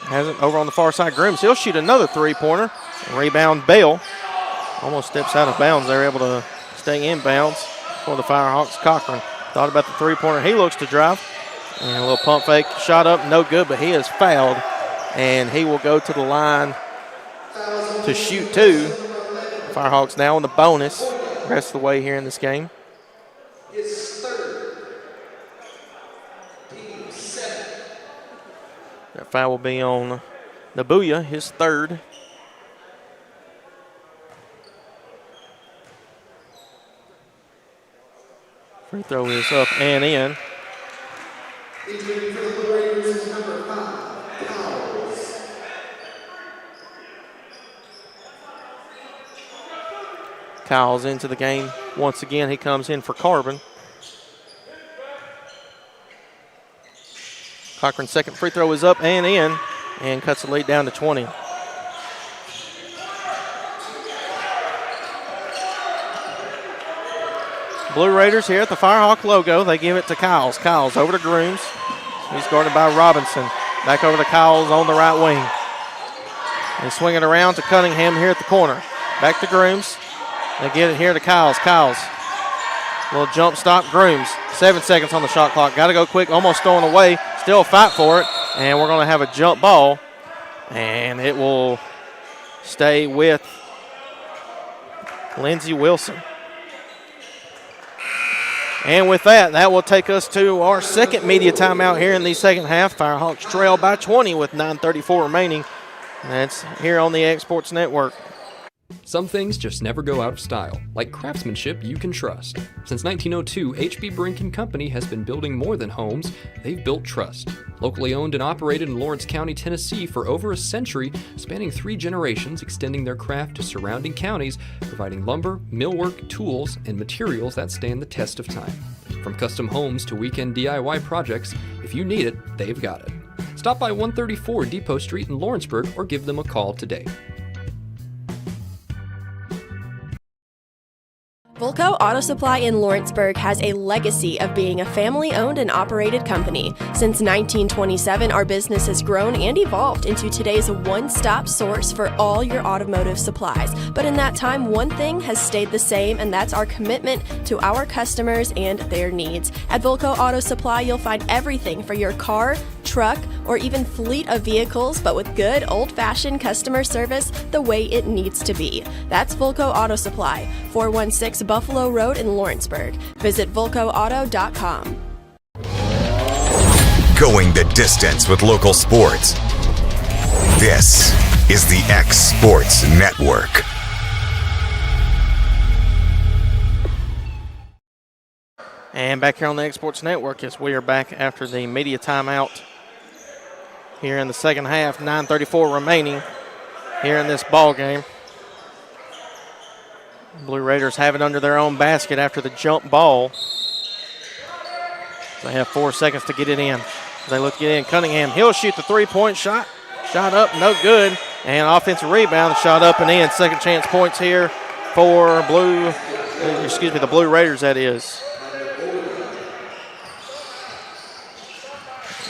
Has it over on the far side. Grooms, he'll shoot another three-pointer. Rebound, Bell. Almost steps out of bounds. They're able to stay in bounds for the Firehawks. Cochran Thought about the three-pointer. He looks to drive. And a little pump fake. Shot up, no good, but he is fouled. And he will go to the line to shoot two. Firehawks now in the bonus the rest of the way here in this game. That foul will be on Nabuya, his third. Free throw is up and in. Kyle's into the game once again. He comes in for Carbon. Cochran's second free throw is up and in, and cuts the lead down to 20. Blue Raiders here at the Firehawk logo. They give it to Kyles. Kyles over to Grooms. He's guarded by Robinson. Back over to Kyles on the right wing. They swing it around to Cunningham here at the corner. Back to Grooms. They get it here to Kyles. Kyles. Little jump stop. Grooms. 7 seconds on the shot clock. Got to go quick. Almost stolen away. Still a fight for it. And we're going to have a jump ball. And it will stay with Lindsey Wilson. And with that, that will take us to our second media timeout here in the second half. Firehawks trail by 20 with 9:34 remaining. And that's here on the X Sports Network. Some things just never go out of style, like craftsmanship you can trust. Since 1902, H.B. Brink & Company has been building more than homes, they've built trust. Locally owned and operated in Lawrence County, Tennessee for over a century, spanning 3 generations, extending their craft to surrounding counties, providing lumber, millwork, tools, and materials that stand the test of time. From custom homes to weekend DIY projects, if you need it, they've got it. Stop by 134 Depot Street in Lawrenceburg or give them a call today. Volco Auto Supply in Lawrenceburg has a legacy of being a family-owned and operated company. Since 1927, our business has grown and evolved into today's one-stop source for all your automotive supplies. But in that time, one thing has stayed the same, and that's our commitment to our customers and their needs. At Volco Auto Supply, you'll find everything for your car, truck, or even fleet of vehicles, but with good old-fashioned customer service the way it needs to be. That's Volco Auto Supply, 416 Buffalo Road in Lawrenceburg. Visit VolcoAuto.com. Going the distance with local sports. This is the X Sports Network. And back here on the X Sports Network as we are back after the media timeout here in the second half. 9:34 remaining here in this ball game. Blue Raiders have it under their own basket after the jump ball. They have 4 seconds to get it in. They look to get in. Cunningham, he'll shoot the three-point shot. Shot up, no good. And offensive rebound, shot up and in. Second chance points here for the Blue Raiders, that is.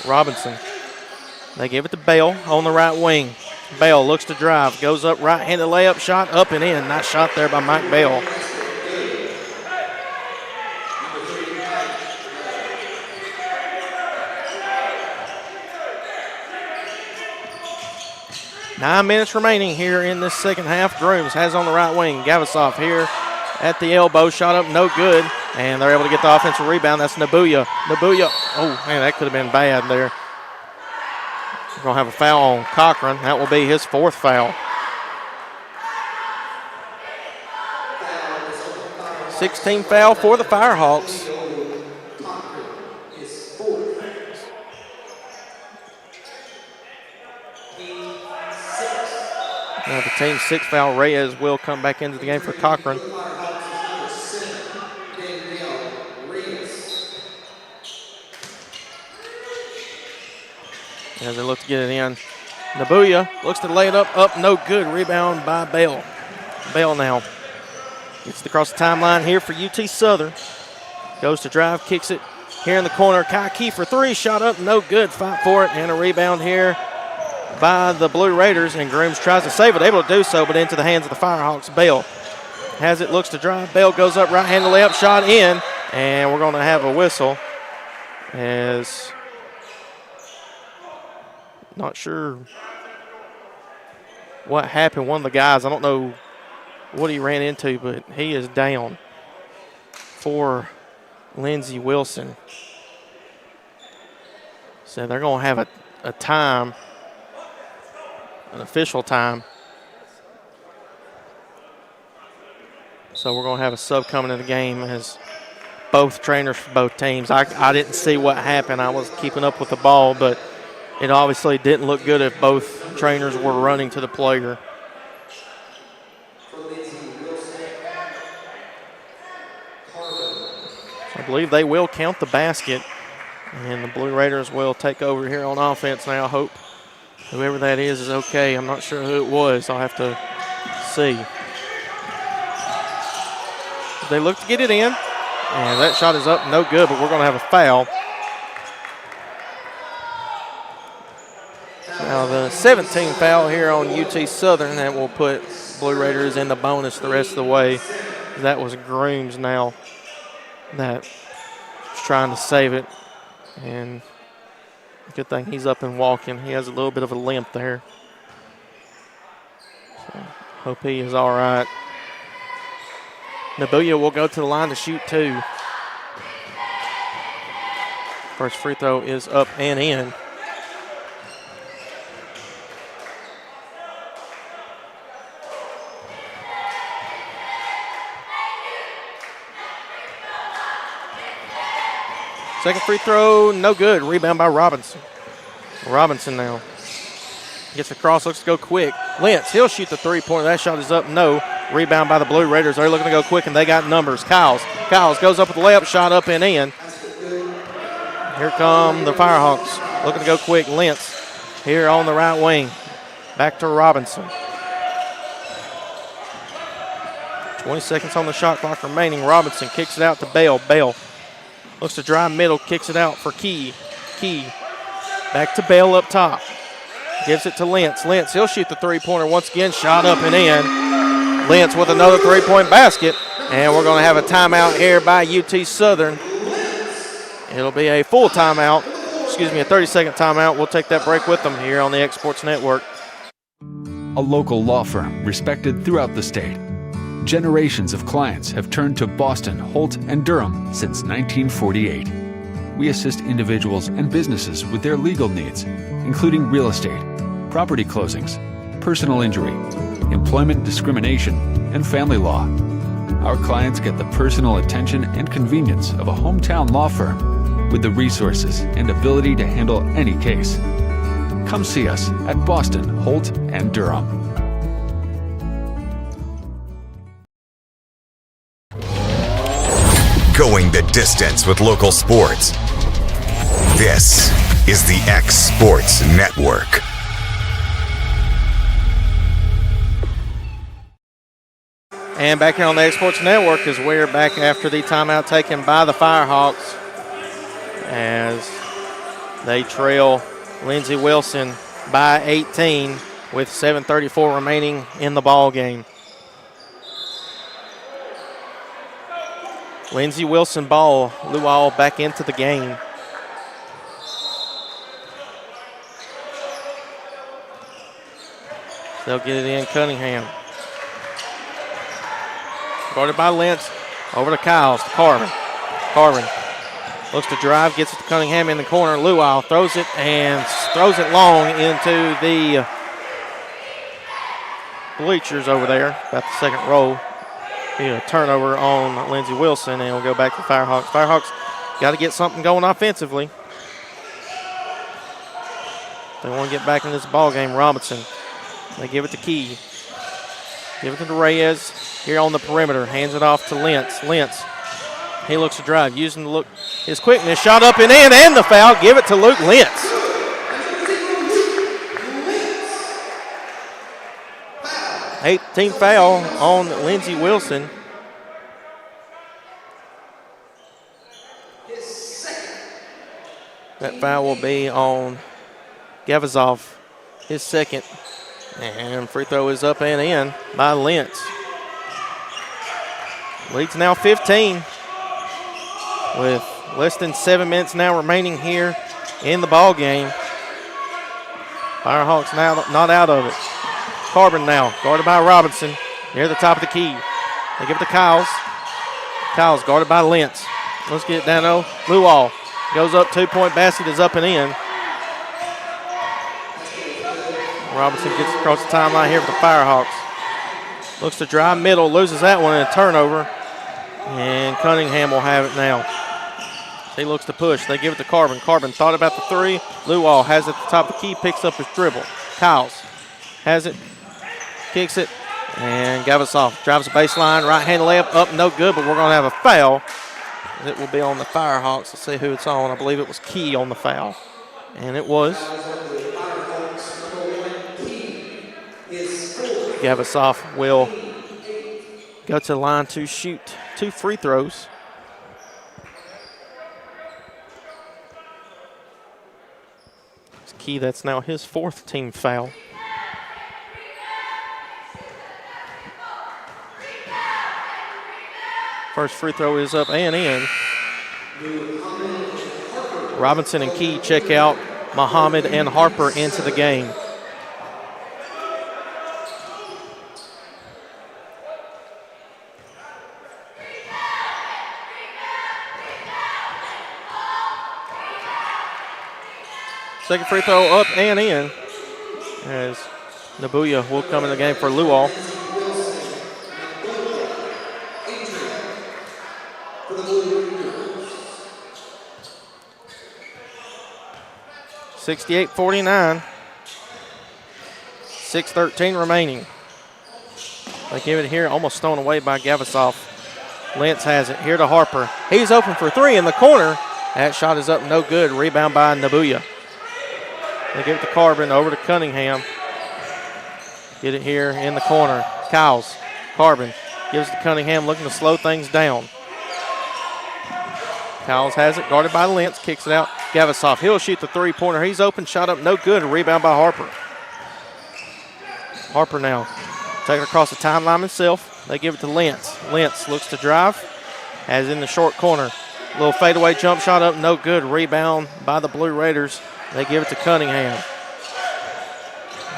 Robinson. They give it to Bell on the right wing. Bell looks to drive, goes up, right-handed layup, shot up and in. Nice shot there by Mike Bell. Nine minutes remaining here in this second half. Grooms has on the right wing. Gavasov here at the elbow, shot up, no good. And they're able to get the offensive rebound. That's Nabuya. Nabuya, oh man, that could have been bad there. We're going to have a foul on Cochran. That will be his 4th foul. 16th foul for the Firehawks. Now the team's 6th foul. Reyes will come back into the game for Cochran. As they look to get it in. Nabuya looks to lay it up, no good. Rebound by Bell. Bell now gets it across the timeline here for UT Southern. Goes to drive, kicks it here in the corner. Kai Key for 3, shot up, no good. Fight for it, and a rebound here by the Blue Raiders, and Grooms tries to save it, able to do so, but into the hands of the Firehawks. Bell has it, looks to drive. Bell goes up, right-handed layup, shot in, And we're going to have a whistle as not sure what happened. One of the guys, I don't know what he ran into, but he is down for Lindsey Wilson. So they're going to have a time, an official time. So we're going to have a sub coming in the game as both trainers for both teams. I didn't see what happened. I was keeping up with the ball, but it obviously didn't look good if both trainers were running to the player. I believe they will count the basket, and the Blue Raiders will take over here on offense now. I hope whoever that is okay. I'm not sure who it was. I'll have to see. They look to get it in, and that shot is up, no good, but we're going to have a foul. Now the 17th foul here on UT Southern, that will put Blue Raiders in the bonus the rest of the way. That was Grooms now that was trying to save it, and good thing he's up and walking. He has a little bit of a limp there. So hope he is all right. Nabuya will go to the line to shoot two. First free throw is up and in. Second free throw, no good. Rebound by Robinson. Robinson now gets across, looks to go quick. Lentz, he'll shoot the three-pointer. That shot is up, no. Rebound by the Blue Raiders. They're looking to go quick, and they got numbers. Kyles goes up with the layup, shot up and in. Here come the Firehawks, looking to go quick. Lentz here on the right wing. Back to Robinson. 20 seconds on the shot clock remaining. Robinson kicks it out to Bell. Bell looks to drive middle, kicks it out for Key. Key back to Bell up top. Gives it to Lentz. Lentz, he'll shoot the three-pointer once again. Shot up and in. Lentz with another three-point basket. And we're going to have a timeout here by UT Southern. It'll be a full timeout. Excuse me, a 30-second timeout. We'll take that break with them here on the X Sports Network. A local law firm respected throughout the state. Generations of clients have turned to Boston, Holt, and Durham since 1948. We assist individuals and businesses with their legal needs, including real estate, property closings, personal injury, employment discrimination, and family law. Our clients get the personal attention and convenience of a hometown law firm with the resources and ability to handle any case. Come see us at Boston, Holt, and Durham. Going the distance with local sports. This is the X Sports Network. And back here on the X Sports Network as we're back after the timeout taken by the Firehawks as they trail Lindsey Wilson by 18 with 7:34 remaining in the ball game. Lindsey Wilson ball, Luau back into the game. They'll get it in Cunningham. Guarded by Lentz. Over to Kyles, to Carvin. Carvin looks to drive, gets it to Cunningham in the corner. Luau throws it and throws it long into the bleachers over there. About the second row. Be a turnover on Lindsey Wilson, and we'll go back to Firehawks. Firehawks got to get something going offensively. They want to get back in this ball game. Robinson. They give it to Key. Give it to Reyes here on the perimeter. Hands it off to Lentz. Lentz, he looks to drive, using the look, his quickness. Shot up and in, and the foul. Give it to Luke Lentz. Team foul on Lindsey Wilson. That foul will be on Gavazov, his second. And free throw is up and in by Lentz. Lead's now 15. with less than 7 minutes now remaining here in the ball game. Firehawks now not out of it. Carbon now, guarded by Robinson, near the top of the key. They give it to Kyles. Kyles guarded by Lentz. Let's get it down low. Luall goes up, 2-point basket is up and in. Robinson gets across the timeline here for the Firehawks. Looks to drive middle, loses that one in a turnover. And Cunningham will have it now. He looks to push. They give it to Carbon. Carbon thought about the three. Luall has it at the top of the key, picks up his dribble. Kyles has it, kicks it, and Gavasoff drives the baseline. Right-hand layup up, no good, but we're going to have a foul. It will be on the Firehawks. Let's see who it's on. I believe it was Key on the foul. And it was. Gavasoff will go to the line to shoot 2 free throws. It's Key, that's now his 4th team foul. First free throw is up and in. Robinson and Key check out. Muhammad and Harper into the game. Second free throw up and in as Nabuya will come in the game for Luall. (68-49). 6:13 remaining. They give it here, almost thrown away by Gavasoff. Lentz has it here to Harper. He's open for 3 in the corner. That shot is up, no good. Rebound by Nabuya. They give it to Carbon, over to Cunningham. Get it here in the corner. Kyles, Carbon gives it to Cunningham, looking to slow things down. Kyles has it, guarded by Lentz, kicks it out. Gavasoff, he'll shoot the 3-pointer. He's open, shot up, no good. A rebound by Harper. Harper now taking it across the timeline himself. They give it to Lentz. Lentz looks to drive, has in the short corner. Little fadeaway jump shot up, no good. Rebound by the Blue Raiders. They give it to Cunningham.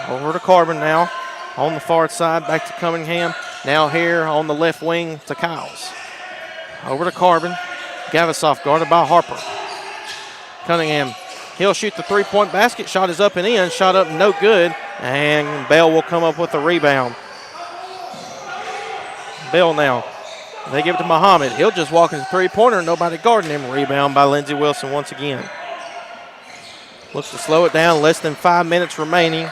Over to Carbon now. On the far side, back to Cunningham. Now here on the left wing to Kyles. Over to Carbon. Gavasoff guarded by Harper. Cunningham, he'll shoot the 3-point basket. Shot is up and in. Shot up, no good. And Bell will come up with the rebound. Bell now. They give it to Muhammad. He'll just walk in the 3-pointer. Nobody guarding him. Rebound by Lindsey Wilson once again. Looks to slow it down. Less than 5 minutes remaining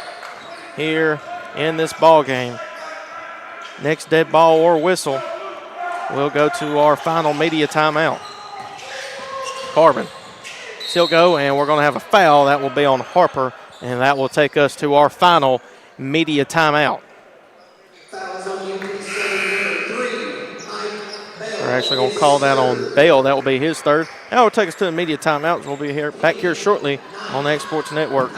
here in this ball game. Next dead ball or whistle, we'll go to our final media timeout. Carbon. Still go, and we're going to have a foul. That will be on Harper, and that will take us to our final media timeout. We're actually going to call that on Bale. That will be his 3rd. That will take us to the media timeout. We'll be back here shortly on the X Sports Network.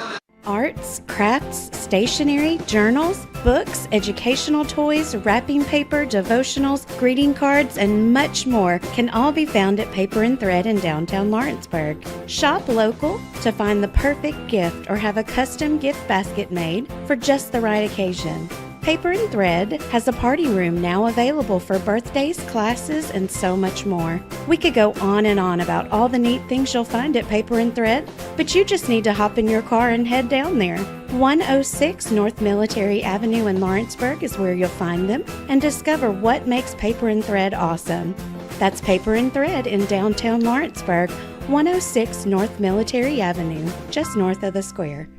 Arts, crafts, stationery, journals, books, educational toys, wrapping paper, devotionals, greeting cards, and much more can all be found at Paper and Thread in downtown Lawrenceburg. Shop local to find the perfect gift or have a custom gift basket made for just the right occasion. Paper and Thread has a party room now available for birthdays, classes, and so much more. We could go on and on about all the neat things you'll find at Paper and Thread, but you just need to hop in your car and head down there. 106 North Military Avenue in Lawrenceburg is where you'll find them and discover what makes Paper and Thread awesome. That's Paper and Thread in downtown Lawrenceburg, 106 North Military Avenue, just north of the square.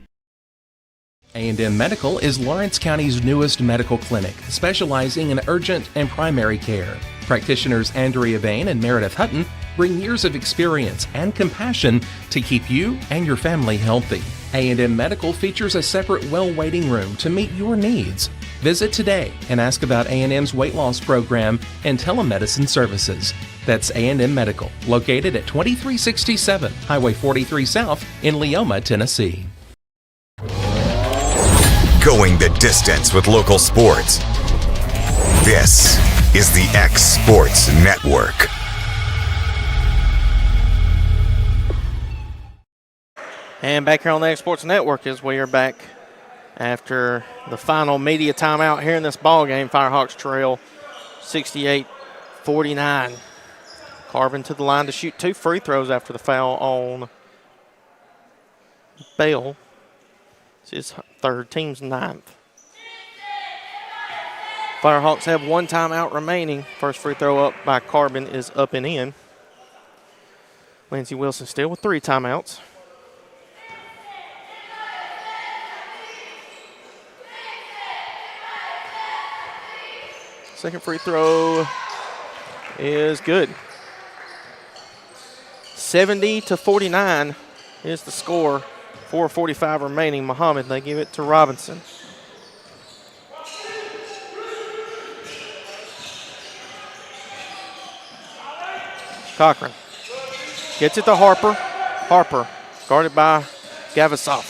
A&M Medical is Lawrence County's newest medical clinic, specializing in urgent and primary care. Practitioners Andrea Bain and Meredith Hutton bring years of experience and compassion to keep you and your family healthy. A&M Medical features a separate well waiting room to meet your needs. Visit today and ask about A&M's weight loss program and telemedicine services. That's A&M Medical, located at 2367 Highway 43 South in Leoma, Tennessee. Going the distance with local sports. This is the X Sports Network. And back here on the X Sports Network as we are back after the final media timeout here in this ball game. Firehawks trail 68-49. Carbon to the line to shoot 2 free throws after the foul on Bell. It's his third, team's 9th. Firehawks have 1 timeout remaining. First free throw up by Carbon is up and in. Lindsey Wilson still with 3 timeouts. Second free throw is good. 70-49 is the score. 4:45 remaining. Muhammad, they give it to Robinson. Cochran gets it to Harper. Harper guarded by Gavasov.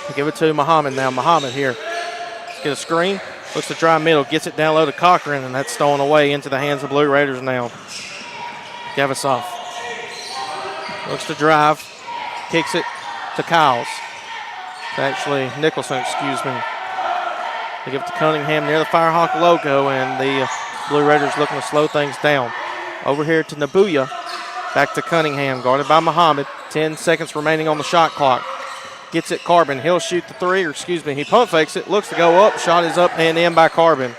They give it to Muhammad now. Muhammad here. Let's get a screen. Looks to drive middle. Gets it down low to Cochran, and that's stolen away into the hands of Blue Raiders now. Gavasov looks to drive. Kicks it to Kyles. Actually, Nicholson, excuse me. They give it to Cunningham near the Firehawk logo, and the Blue Raiders looking to slow things down. Over here to Nabuya. Back to Cunningham, guarded by Muhammad. 10 seconds remaining on the shot clock. Gets it Carbon. He'll shoot the 3, or excuse me, he pump fakes it. Looks to go up. Shot is up and in by Carbon.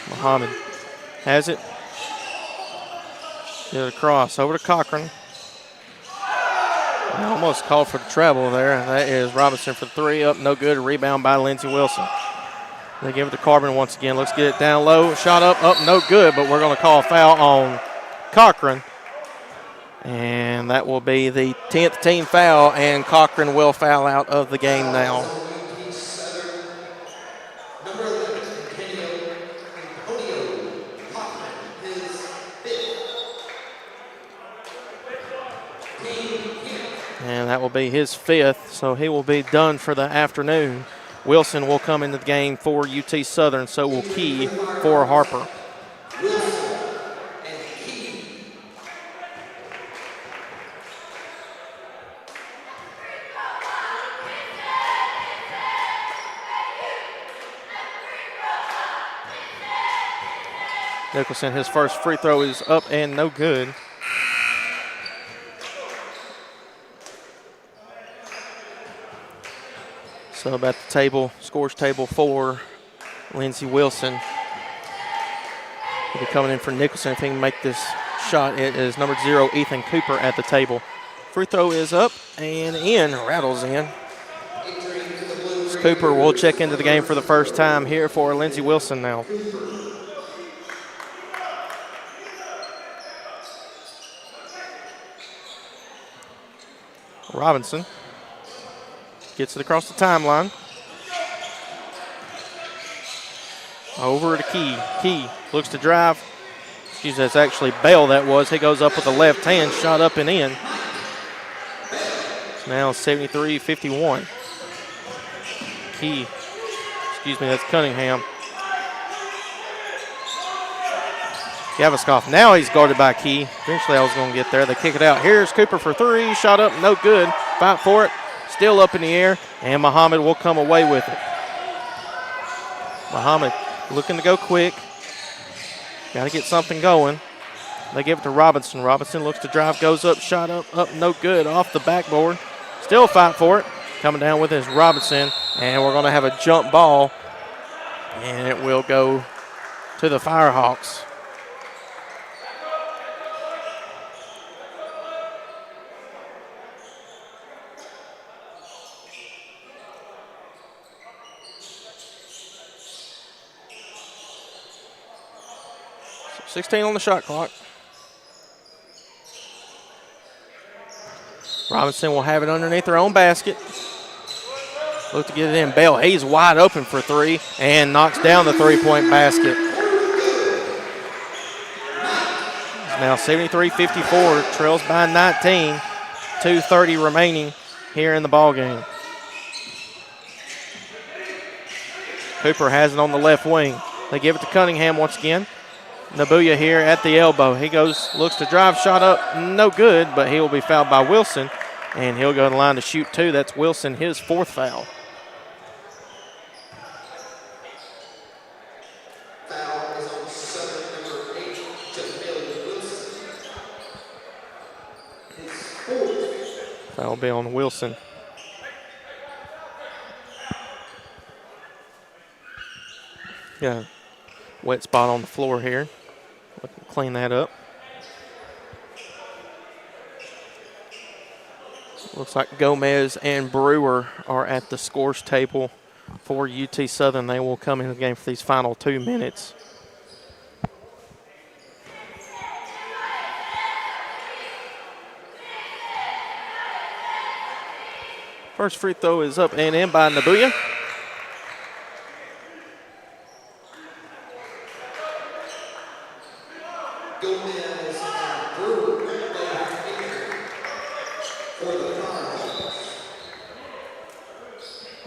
Muhammad has it. Get it across. Over to Cochran. I almost called for the travel there. That is Robinson for 3. Up, no good. Rebound by Lindsey Wilson. They give it to Carbon once again. Let's get it down low. Shot up, no good, but we're going to call a foul on Cochran. And that will be the 10th team foul, and Cochran will foul out of the game now. And that will be his 5th, so he will be done for the afternoon. Wilson will come into the game for UT Southern, so will Key for Harper. Nicholson, his first free throw is up and no good. So about the table, scores table for Lindsey Wilson. He'll be coming in for Nicholson. If he can make this shot, it is number 0, Ethan Cooper, at the table. Free throw is up and in, rattles in. Cooper will check into the game for the first time here for Lindsey Wilson now. Robinson gets it across the timeline. Over to Key. Key looks to drive. Excuse me, that's actually Bell that was. He goes up with the left hand, shot up and in. It's now 73-51. Key, excuse me, that's Cunningham. Gavaskov, now he's guarded by Key. Eventually I was going to get there. They kick it out. Here's Cooper for 3. Shot up, no good. Fight for it. Still up in the air, and Muhammad will come away with it. Muhammad looking to go quick. Got to get something going. They give it to Robinson. Robinson looks to drive, goes up, shot up, no good. Off the backboard. Still fight for it. Coming down with it is Robinson, and we're going to have a jump ball, and it will go to the Firehawks. So 16 on the shot clock. Robinson will have it underneath their own basket. Look to get it in. Bell, he's wide open for 3 and knocks down the three-point basket. It's now 73-54, trails by 19. 2:30 remaining here in the ball game. Cooper has it on the left wing. They give it to Cunningham once again. Nabuya here at the elbow. He looks to drive, shot up, no good, but he will be fouled by Wilson, and he'll go to the line to shoot 2. That's Wilson, his 4th foul. Foul will be on Wilson. Got a wet spot on the floor here. Clean that up. Looks like Gomez and Brewer are at the scores table for UT Southern. They will come into the game for these final 2 minutes. First free throw is up and in by Nabuya.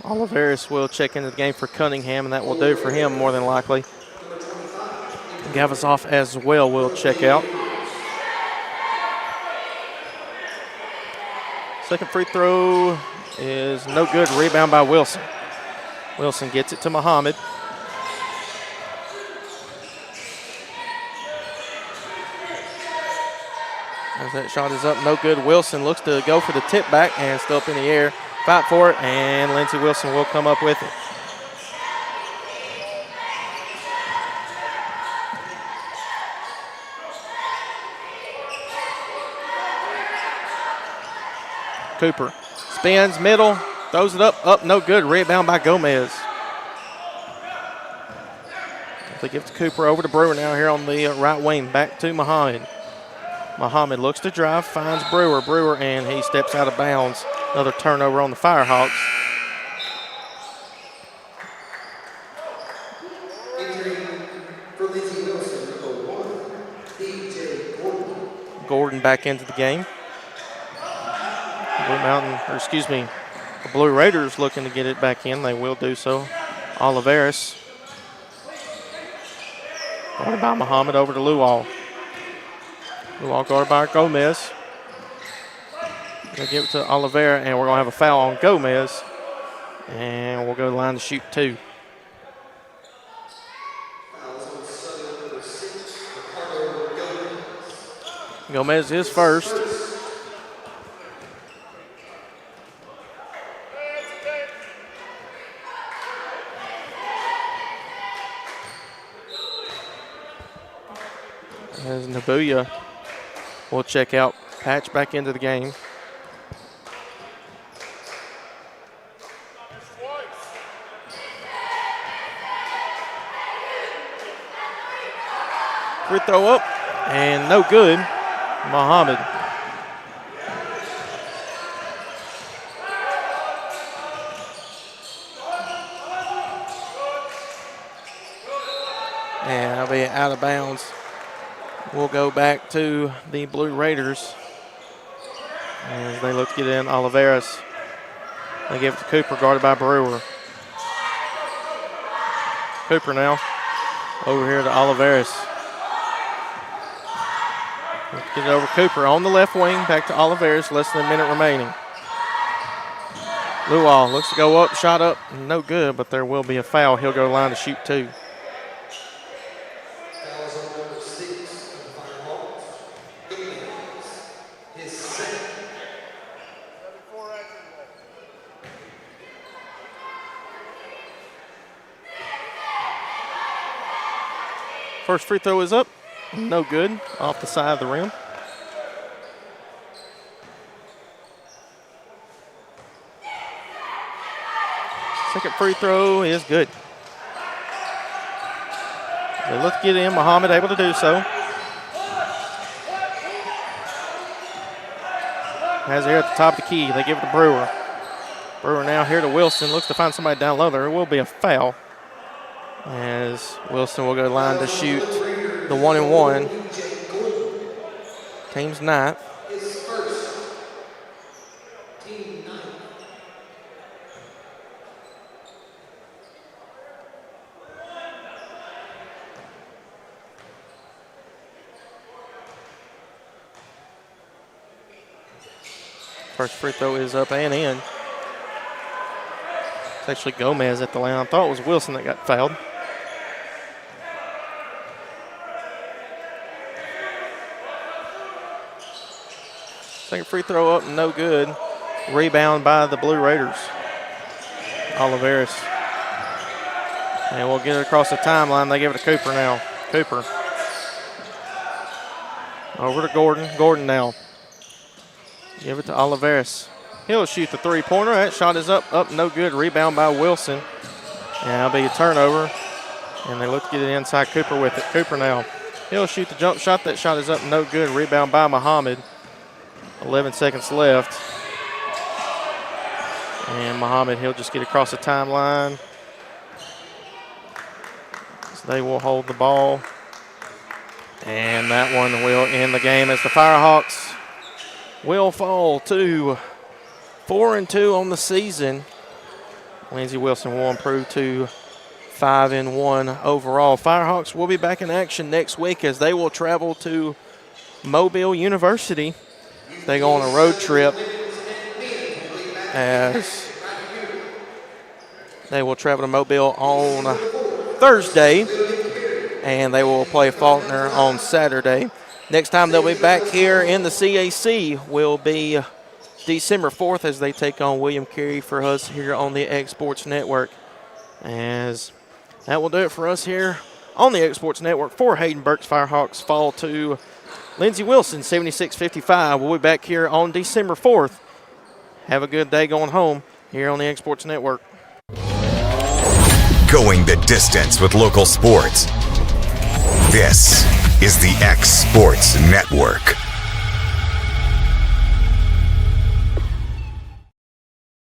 Oliveris will check into the game for Cunningham, and that will do for him more than likely. Gavasoff as well will check out. Second free throw is no good. Rebound by Wilson. Wilson gets it to Muhammad. As that shot is up, no good. Wilson looks to go for the tip back and still up in the air. Fight for it, and Lindsey Wilson will come up with it. Cooper spins, middle, throws it up, no good. Rebound by Gomez. They give it to Cooper, over to Brewer now here on the right wing. Back to Muhammad. Muhammad looks to drive, finds Brewer, and he steps out of bounds. Another turnover on the Firehawks. Gordon back into the game. The Blue Raiders looking to get it back in. They will do so. Oliveris. Guarded by Muhammad, over to Lual. Lual guarded by Gomez. They give it to Oliveira, and we're going to have a foul on Gomez. And we'll go to the line to shoot 2. Gomez is first. As Nabuya will check out, patch back into the game. Free throw up, and no good. Muhammad. And that'll be out of bounds. We'll go back to the Blue Raiders as they look to get in Oliveris. They give it to Cooper, guarded by Brewer. Cooper now over here to Oliveris. Let's get it over Cooper on the left wing, back to Oliveris, less than a minute remaining. Lual looks to go up, shot up, no good, but there will be a foul. He'll go to the line to shoot 2. First free throw is up. No good. Off the side of the rim. Second free throw is good. They look to get in. Muhammad able to do so. Has it here at the top of the key. They give it to Brewer. Brewer now here to Wilson. Looks to find somebody down low. There will be a foul as Wilson will go to the line to shoot the 1-and-1. Team's 9th. First free throw is up and in. It's actually Gomez at the line. I thought it was Wilson that got fouled. Second free throw up, no good. Rebound by the Blue Raiders. Oliveris. And we'll get it across the timeline. They give it to Cooper now. Cooper. Over to Gordon. Gordon now. Give it to Oliveris. He'll shoot the three-pointer. That shot is up, no good. Rebound by Wilson. And that'll be a turnover. And they look to get it inside Cooper with it. Cooper now. He'll shoot the jump shot. That shot is up, no good. Rebound by Muhammad. 11 seconds left. And Muhammad, he'll just get across the timeline. So they will hold the ball. And that one will end the game as the Firehawks will fall to 4-2 on the season. Lindsey Wilson will improve to 5-1 overall. Firehawks will be back in action next week as they will travel to Mobile University. They go on a road trip as they will travel to Mobile on Thursday, and they will play Faulkner on Saturday. Next time they'll be back here in the CAC will be December 4th as they take on William Carey for us here on the X Sports Network. As that will do it for us here on the X Sports Network. For Hayden Burke's Firehawks fall to Lindsey Wilson, 76-55. We'll be back here on December 4th. Have a good day going home here on the X Sports Network. Going the distance with local sports. This is the X Sports Network.